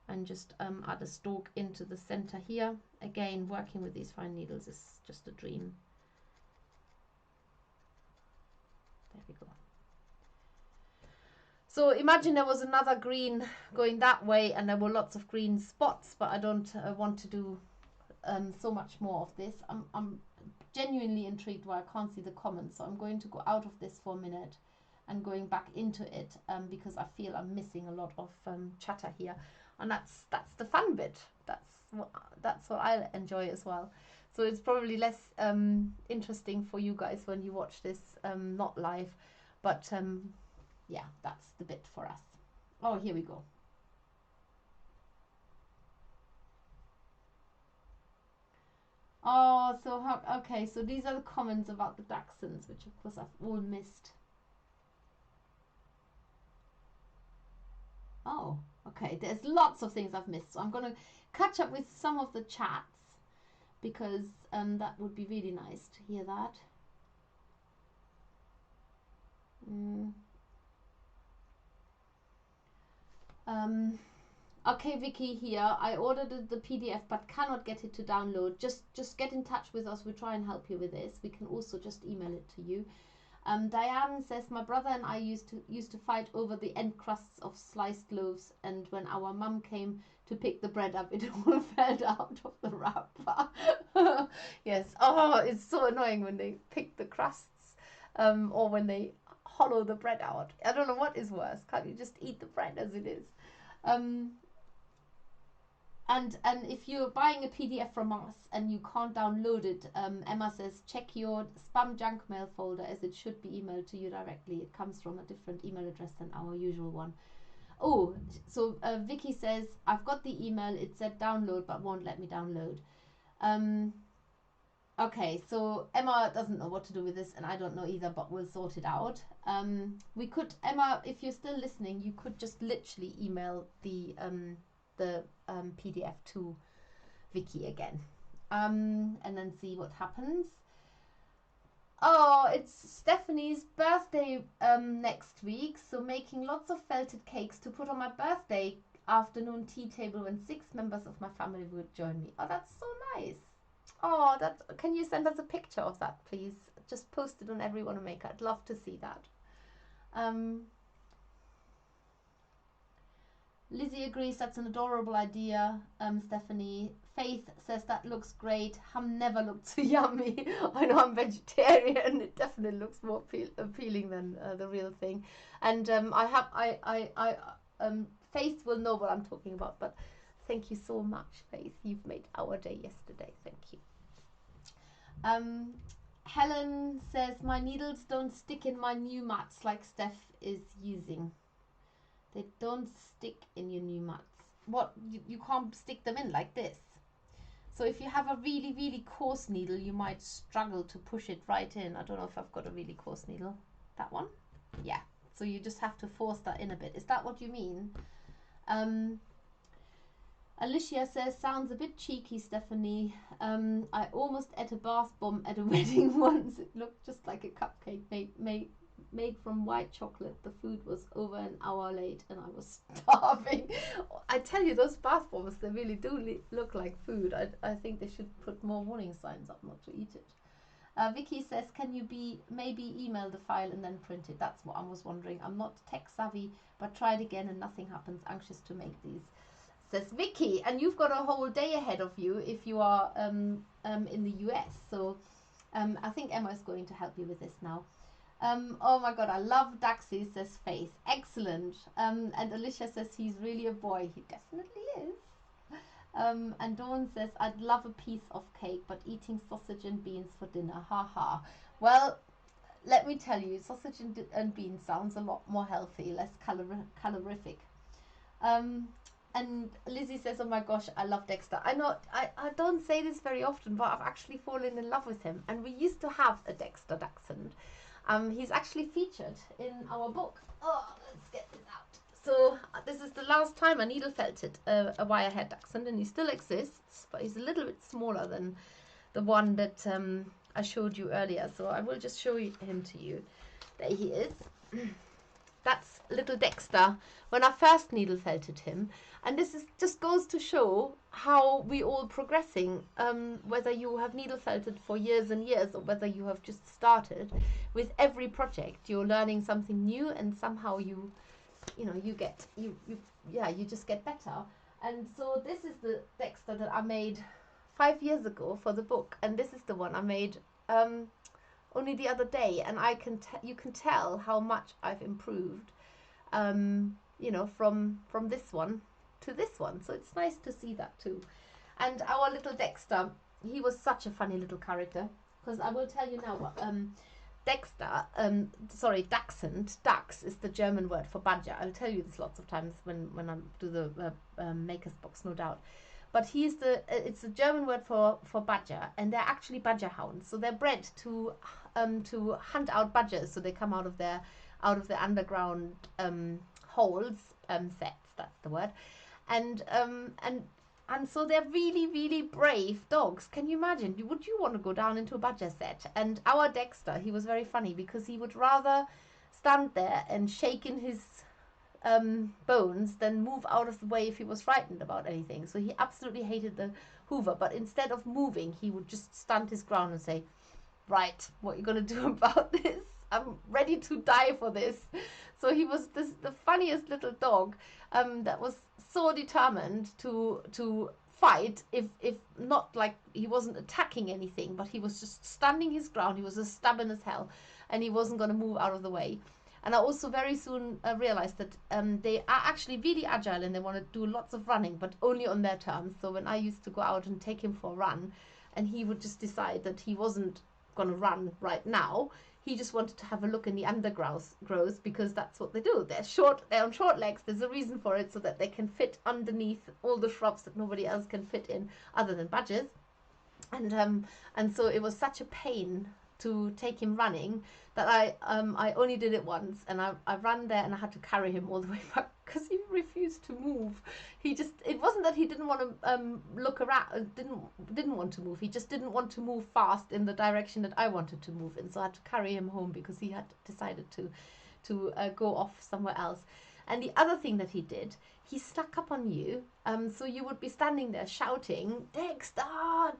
and just add a stalk into the center here. Again, working with these fine needles is just a dream. There we go. So imagine there was another green going that way, and there were lots of green spots, but I don't want to do so much more of this. I'm genuinely intrigued why I can't see the comments, so I'm going to go out of this for a minute and going back into it, because I feel I'm missing a lot of chatter here, and that's the fun bit. That's what I enjoy as well. So it's probably less interesting for you guys when you watch this not live, but yeah, that's the bit for us. Oh, here we go. Oh, so okay, so these are the comments about the dachshunds, which of course I've all missed. Oh, okay, there's lots of things I've missed, so I'm going to catch up with some of the chats, because that would be really nice to hear that. Okay, Vicky here. I ordered the PDF but cannot get it to download. Just get in touch with us. We'll try and help you with this. We can also just email it to you. Diane says, my brother and I used to fight over the end crusts of sliced loaves, and when our mum came to pick the bread up, it all fell out of the wrapper. Yes. Oh, it's so annoying when they pick the crusts, or when they hollow the bread out. I don't know what is worse. Can't you just eat the bread as it is? And if you're buying a PDF from us and you can't download it, Emma says check your spam junk mail folder, as it should be emailed to you directly. It comes from a different email address than our usual one. Oh, so Vicky says, I've got the email. It said download but won't let me download. Okay, so Emma doesn't know what to do with this, and I don't know either, but we'll sort it out. We could, Emma, if you're still listening, you could just literally email the PDF to Vicky again, and then see what happens. Oh, it's Stephanie's birthday next week, so making lots of felted cakes to put on my birthday afternoon tea table when 6 members of my family would join me. Oh, that's so nice. Oh, can you send us a picture of that, please? Just post it on Every Wanna Make. I'd love to see that. Lizzie agrees that's an adorable idea. Stephanie. Faith says that looks great. Ham never looked so yummy. I know I'm vegetarian. It definitely looks more appealing than the real thing. And Faith will know what I'm talking about. But thank you so much, Faith. You've made our day yesterday. Thank you. Helen says my needles don't stick in my new mats like Steph is using. They don't stick in your new mats. What? You can't stick them in like this. So if you have a really, really coarse needle, you might struggle to push it right in. I don't know if I've got a really coarse needle. That one? Yeah. So you just have to force that in a bit. Is that what you mean? Alicia says, sounds a bit cheeky, Stephanie. I almost ate a bath bomb at a wedding once. It looked just like a cupcake made from white chocolate. The food was over an hour late and I was starving. I tell you, those bath bombs, they really do look like food. I think they should put more warning signs up not to eat it. Vicky says, can you maybe email the file and then print it? That's what I was wondering. I'm not tech savvy, but tried again and nothing happens. Anxious to make these. Says Vicky, and you've got a whole day ahead of you if you are in the US. So I think Emma is going to help you with this now. Oh my god, I love Daxi, says Faith. Excellent. And Alicia says he's really a boy. He definitely is. And Dawn says, I'd love a piece of cake, but eating sausage and beans for dinner. Ha ha. Well, let me tell you, sausage and beans sounds a lot more healthy, less calorific. And Lizzie says, oh my gosh, I love Dexter. I know, I don't say this very often, but I've actually fallen in love with him. And we used to have a Dexter dachshund. He's actually featured in our book. Oh, let's get this out. So this is the last time I needle felted a wire-haired dachshund, and he still exists, but he's a little bit smaller than the one that I showed you earlier. So I will just show him to you. There he is. That's little Dexter when I first needle felted him. And this just goes to show how we all progressing, whether you have needle felted for years and years or whether you have just started. With every project, you're learning something new, and somehow you just get better. And so this is the Dexter that I made 5 years ago for the book, and this is the one I made only the other day, and you can tell how much I've improved, from this one to this one. So it's nice to see that too. And our little Dexter, he was such a funny little character, because I will tell you now what dachshund, Dachs is the German word for badger. I'll tell you this lots of times when I do the maker's box, no doubt. But it's a German word for badger, and they're actually badger hounds. So they're bred to hunt out badgers. So they come out of their underground holes, sets. That's the word, and so they're really, really brave dogs. Can you imagine? Would you want to go down into a badger set? And our Dexter, he was very funny because he would rather stand there and shake in his bones than move out of the way if he was frightened about anything. So he absolutely hated the Hoover, but instead of moving, he would just stand his ground and say, right, what are you going to do about this? I'm ready to die for this. So he was the funniest little dog that was so determined to fight, if not like he wasn't attacking anything, but he was just standing his ground. He was as stubborn as hell, and he wasn't going to move out of the way. And I also very soon realized that they are actually really agile and they want to do lots of running, but only on their terms. So when I used to go out and take him for a run, and he would just decide that he wasn't going to run right now, he just wanted to have a look in the undergrowth, because that's what they do. They're on short legs. There's a reason for it, so that they can fit underneath all the shrubs that nobody else can fit in other than badgers. And so it was such a pain to take him running that I only did it once, and I ran there and I had to carry him all the way back because he refused to move. It wasn't that he didn't want to look around, didn't want to move. He just didn't want to move fast in the direction that I wanted to move in. So I had to carry him home because he had decided to go off somewhere else. And the other thing that he did, he stuck up on you. So you would be standing there shouting, "Dexter,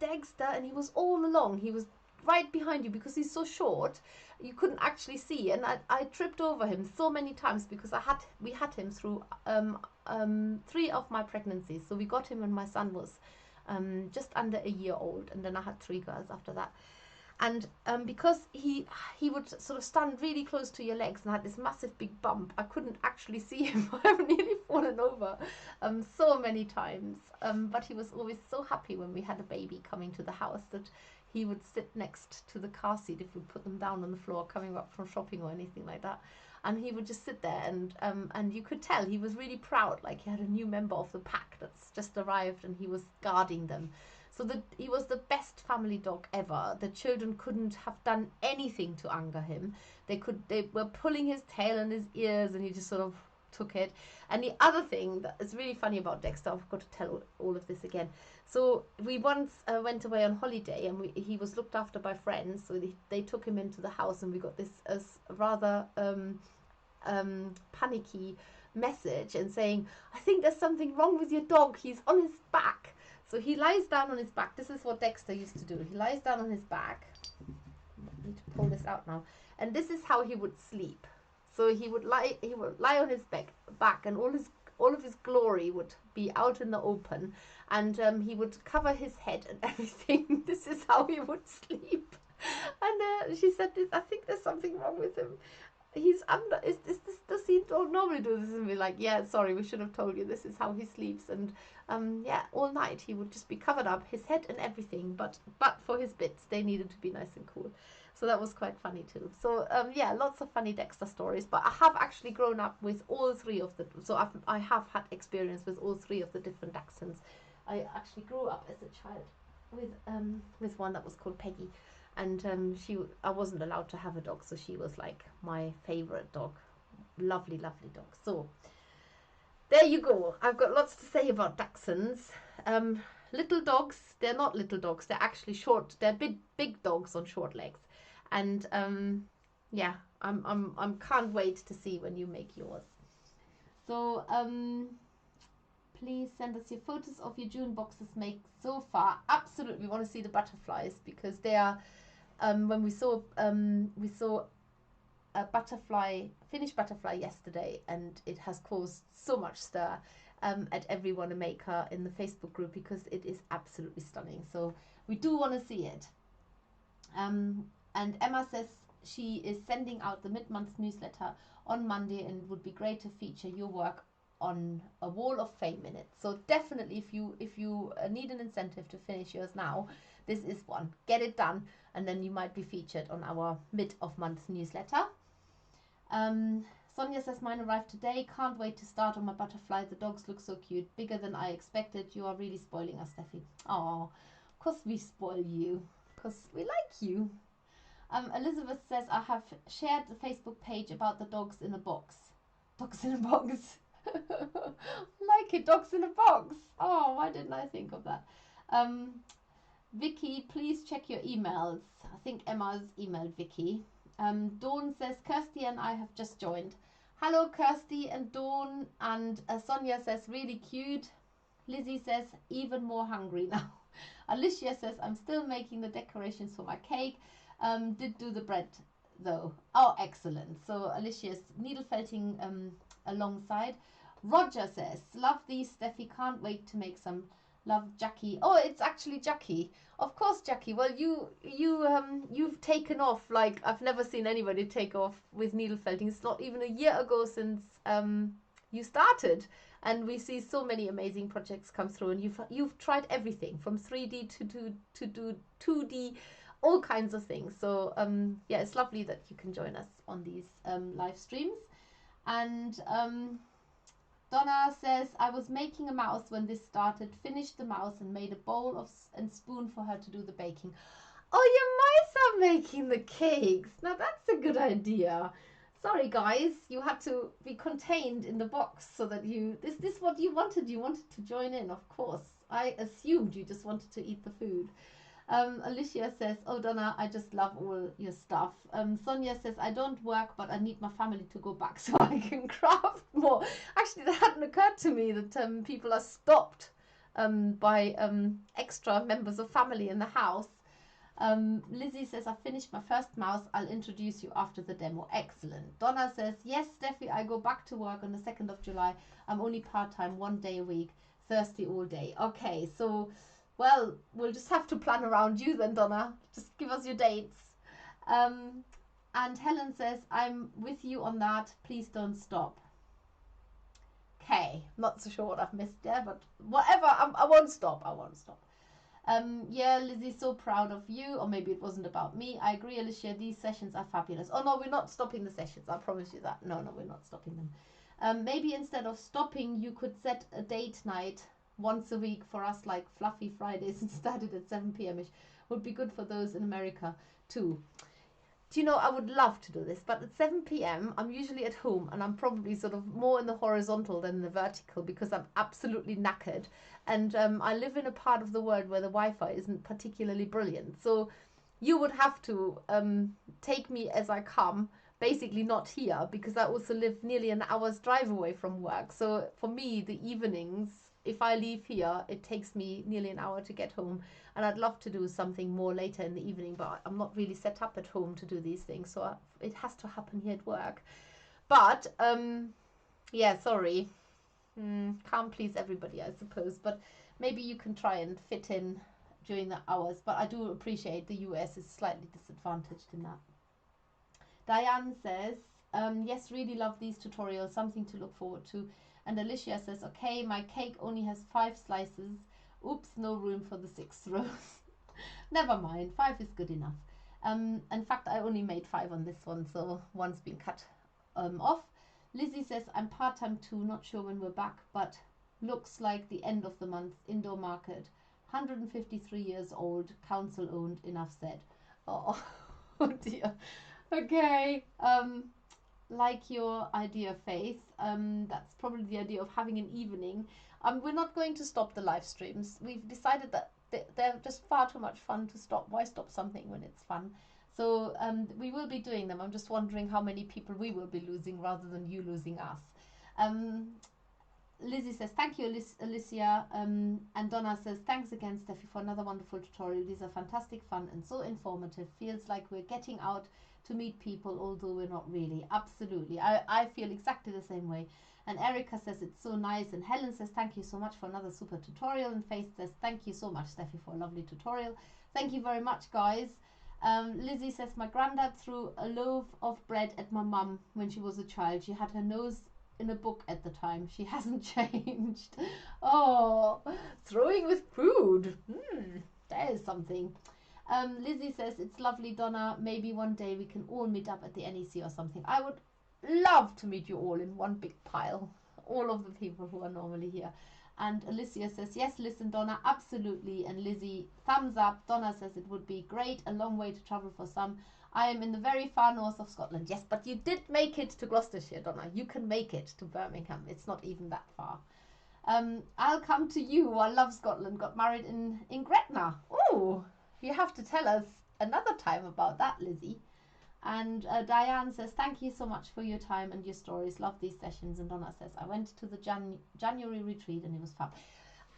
Dexter," and he was all along. He was right behind you because he's so short. You couldn't actually see, and I tripped over him so many times because we had him through 3 of my pregnancies. So we got him when my son was just under a year old, and then I had 3 girls after that. And because he would sort of stand really close to your legs and had this massive big bump, I couldn't actually see him. I've nearly fallen over so many times. But he was always so happy when we had a baby coming to the house that he would sit next to the car seat if we put them down on the floor coming up from shopping or anything like that. And he would just sit there, and you could tell he was really proud, like he had a new member of the pack that's just arrived and he was guarding them. So he was the best family dog ever. The children couldn't have done anything to anger him. They were pulling his tail and his ears, and he just sort of took it. And the other thing that is really funny about Dexter, I've got to tell all of this again. So we once went away on holiday, and he was looked after by friends. So they took him into the house, and we got this rather panicky message and saying, "I think there's something wrong with your dog. He's on his back." So he lies down on his back. This is what Dexter used to do. He lies down on his back. I need to pull this out now. And this is how he would sleep. So he would lie on his back, and all of his glory would be out in the open, and he would cover his head and everything. This is how he would sleep. And she said, "I think there's something wrong with him. He's under. Does he don't normally do this?" And we're like, "Yeah, sorry, we should have told you. This is how he sleeps." And yeah, all night he would just be covered up, his head and everything, but for his bits, they needed to be nice and cool. So that was quite funny too. So yeah, lots of funny Dexter stories. But I have actually grown up with all 3 of the. So I have had experience with all 3 of the different Dachshunds. I actually grew up as a child with one that was called Peggy. And I wasn't allowed to have a dog, so she was like my favorite dog. Lovely, lovely dog. So there you go. I've got lots to say about Dachshunds. Little dogs, they're not little dogs. They're actually short. They're big dogs on short legs. And yeah, I'm can't wait to see when you make yours. So please send us your photos of your June boxes made so far. Absolutely, we want to see the butterflies because they are. When we saw a finished butterfly yesterday, and it has caused so much stir at Every Wanna Maker in the Facebook group because it is absolutely stunning. So we do want to see it. And Emma says she is sending out the mid-month newsletter on Monday, and it would be great to feature your work on a wall of fame in it. So definitely, if you need an incentive to finish yours now, this is one. Get it done, and then you might be featured on our mid-of-month newsletter. Sonia says, mine arrived today. Can't wait to start on my butterfly. The dogs look so cute. Bigger than I expected. You are really spoiling us, Steffi. Oh, of course we spoil you. Because we like you. Elizabeth says, I have shared the Facebook page about the dogs in a box. Dogs in a box. Like it, dogs in a box. Oh, why didn't I think of that? Vicky, please check your emails. I think Emma's emailed Vicky. Dawn says, Kirsty and I have just joined. Hello, Kirsty and Dawn. And Sonia says, really cute. Lizzie says, even more hungry now. Alicia says, I'm still making the decorations for my cake. Did do the bread though. Oh, excellent. So Alicia's needle felting alongside. Roger says, love these, Steffi. Can't wait to make some. Love, Jackie. Oh, it's actually Jackie. Of course, Jackie. Well, you've taken off like I've never seen anybody take off with needle felting. It's not even a year ago since you started, and we see so many amazing projects come through. And you've tried everything from 3D to do 2D, all kinds of things. So yeah, it's lovely that you can join us on these live streams. And Donna says, I was making a mouse when this started, finished the mouse and made a bowl and spoon for her to do the baking. Oh, your mice are making the cakes. Now that's a good idea. Sorry guys, you had to be contained in the box so that is this what you wanted? You wanted to join in, of course. I assumed you just wanted to eat the food. Alicia says, oh Donna, I just love all your stuff. Sonia says, I don't work, but I need my family to go back so I can craft more. Actually, that hadn't occurred to me that people are stopped by extra members of family in the house. Lizzie says, I finished my first mouse. I'll introduce you after the demo. Excellent. Donna says, yes, Steffi, I go back to work on the 2nd of July. I'm only part-time, 1 day a week, Thursday all day. Okay, so... well, we'll just have to plan around you then, Donna. Just give us your dates. And Helen says, I'm with you on that. Please don't stop. Okay, not so sure what I've missed there, but whatever. I won't stop. I won't stop. Yeah, Lizzie's so proud of you. Or maybe it wasn't about me. I agree, Alicia. These sessions are fabulous. Oh, no, we're not stopping the sessions. I promise you that. No, we're not stopping them. Maybe instead of stopping, you could set a date night once a week for us, like Fluffy Fridays, and started at 7 p.m. would be good for those in America too. Do you know, I would love to do this, but at 7 p.m. I'm usually at home and I'm probably sort of more in the horizontal than the vertical because I'm absolutely knackered, and I live in a part of the world where the Wi-Fi isn't particularly brilliant, so you would have to take me as I come, basically not here, because I also live nearly an hour's drive away from work. So for me, the evenings, if I leave here, it takes me nearly an hour to get home, and I'd love to do something more later in the evening, but I'm not really set up at home to do these things, so it has to happen here at work. But yeah, sorry, can't please everybody, I suppose, but maybe you can try and fit in during the hours. But I do appreciate the US is slightly disadvantaged in that. Diane says, yes, really love these tutorials, something to look forward to. And Alicia says, okay, my cake only has 5 slices. Oops, no room for the 6th row. Never mind, 5 is good enough. In fact, I only made 5 on this one, so one's been cut off. Lizzie says, I'm part-time too, not sure when we're back, but looks like the end of the month, indoor market. 153 years old, council owned, enough said. Oh, oh dear. Okay. Like your idea, Faith. That's probably the idea of having an evening. We're not going to stop the live streams. We've decided that they're just far too much fun to stop. Why stop something when it's fun? So we will be doing them. I'm just wondering how many people we will be losing rather than you losing us. Lizzie says, thank you, Alicia. And Donna says, thanks again, Steffi, for another wonderful tutorial. These are fantastic fun and so informative. Feels like we're getting out to meet people, although we're not really. Absolutely. I feel exactly the same way. And Erica says, it's so nice. And Helen says, thank you so much for another super tutorial. And Faith says, thank you so much, Steffi, for a lovely tutorial. Thank you very much, guys. Lizzie says, my granddad threw a loaf of bread at my mum when she was a child. She had her nose in a book at the time. She hasn't changed. Oh, throwing with food. That is something. Lizzie says, it's lovely, Donna. Maybe one day we can all meet up at the NEC or something. I would love to meet you all in one big pile. All of the people who are normally here. And Alicia says, yes, listen, Donna, absolutely. And Lizzie, thumbs up. Donna says, it would be great. A long way to travel for some. I am in the very far north of Scotland. Yes, but you did make it to Gloucestershire, Donna. You can make it to Birmingham. It's not even that far. I'll come to you. I love Scotland. Got married in Gretna. Oh, you have to tell us another time about that, Lizzie. And Diane says, thank you so much for your time and your stories. Love these sessions. And Donna says, I went to the January retreat and it was fab.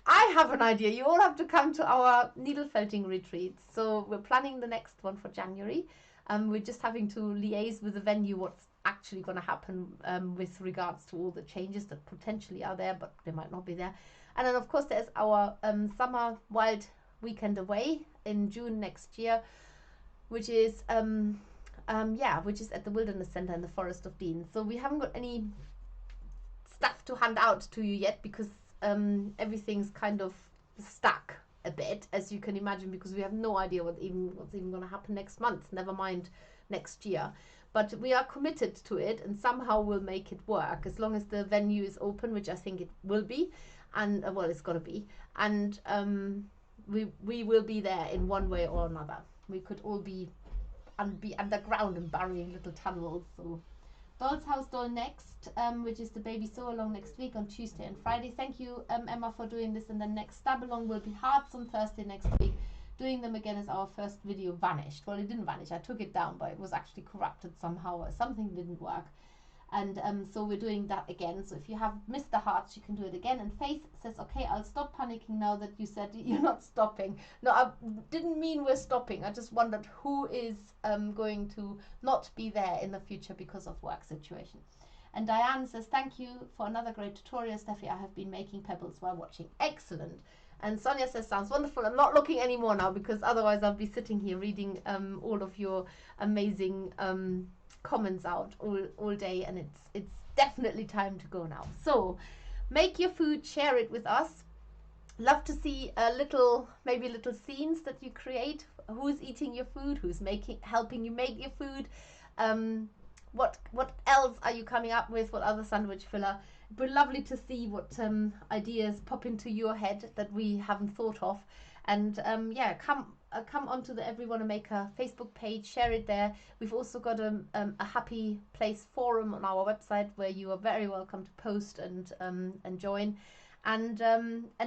I have an idea. You all have to come to our needle felting retreat. So we're planning the next one for January. We're just having to liaise with the venue what's actually going to happen with regards to all the changes that potentially are there, but they might not be there. And then of course there's our summer wild weekend away in June next year, which is which is at the Wilderness Center in the Forest of Dean. So we haven't got any stuff to hand out to you yet because everything's kind of stuck a bit, as you can imagine, because we have no idea what's even going to happen next month, never mind next year. But we are committed to it, and somehow we'll make it work as long as the venue is open, which I think it will be, and well, it's got to be, and we will be there in one way or another. We could all be underground and burying little tunnels. So Doll's House Doll next, which is the baby sew along next week on Tuesday and Friday. Thank you, Emma, for doing this. And then next stab along will be Hearts on Thursday next week. Doing them again as our first video vanished. Well, it didn't vanish. I took it down, but it was actually corrupted somehow, or something didn't work. And so we're doing that again. So if you have missed the hearts, you can do it again. And Faith says, okay, I'll stop panicking now that you said you're not stopping. No, I didn't mean we're stopping. I just wondered who is going to not be there in the future because of work situation. And Diane says, thank you for another great tutorial, Steffi. I have been making pebbles while watching. Excellent. And Sonia says, sounds wonderful. I'm not looking anymore now because otherwise I'll be sitting here reading all of your amazing comments out all day, and it's definitely time to go now. So make your food, share it with us. Love to see maybe little scenes that you create. Who's eating your food? Who's helping you make your food? What else are you coming up with? What other sandwich filler? It'd be lovely to see what ideas pop into your head that we haven't thought of. And come onto the Everyone Maker Facebook page, share it there. We've also got a Happy Place forum on our website where you are very welcome to post and join. And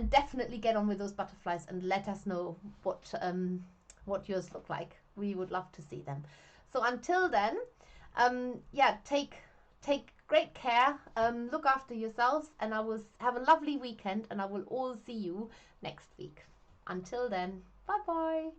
definitely get on with those butterflies and let us know what yours look like. We would love to see them. So until then, take great care, look after yourselves, and I will have a lovely weekend, and I will all see you next week. Until then, bye bye.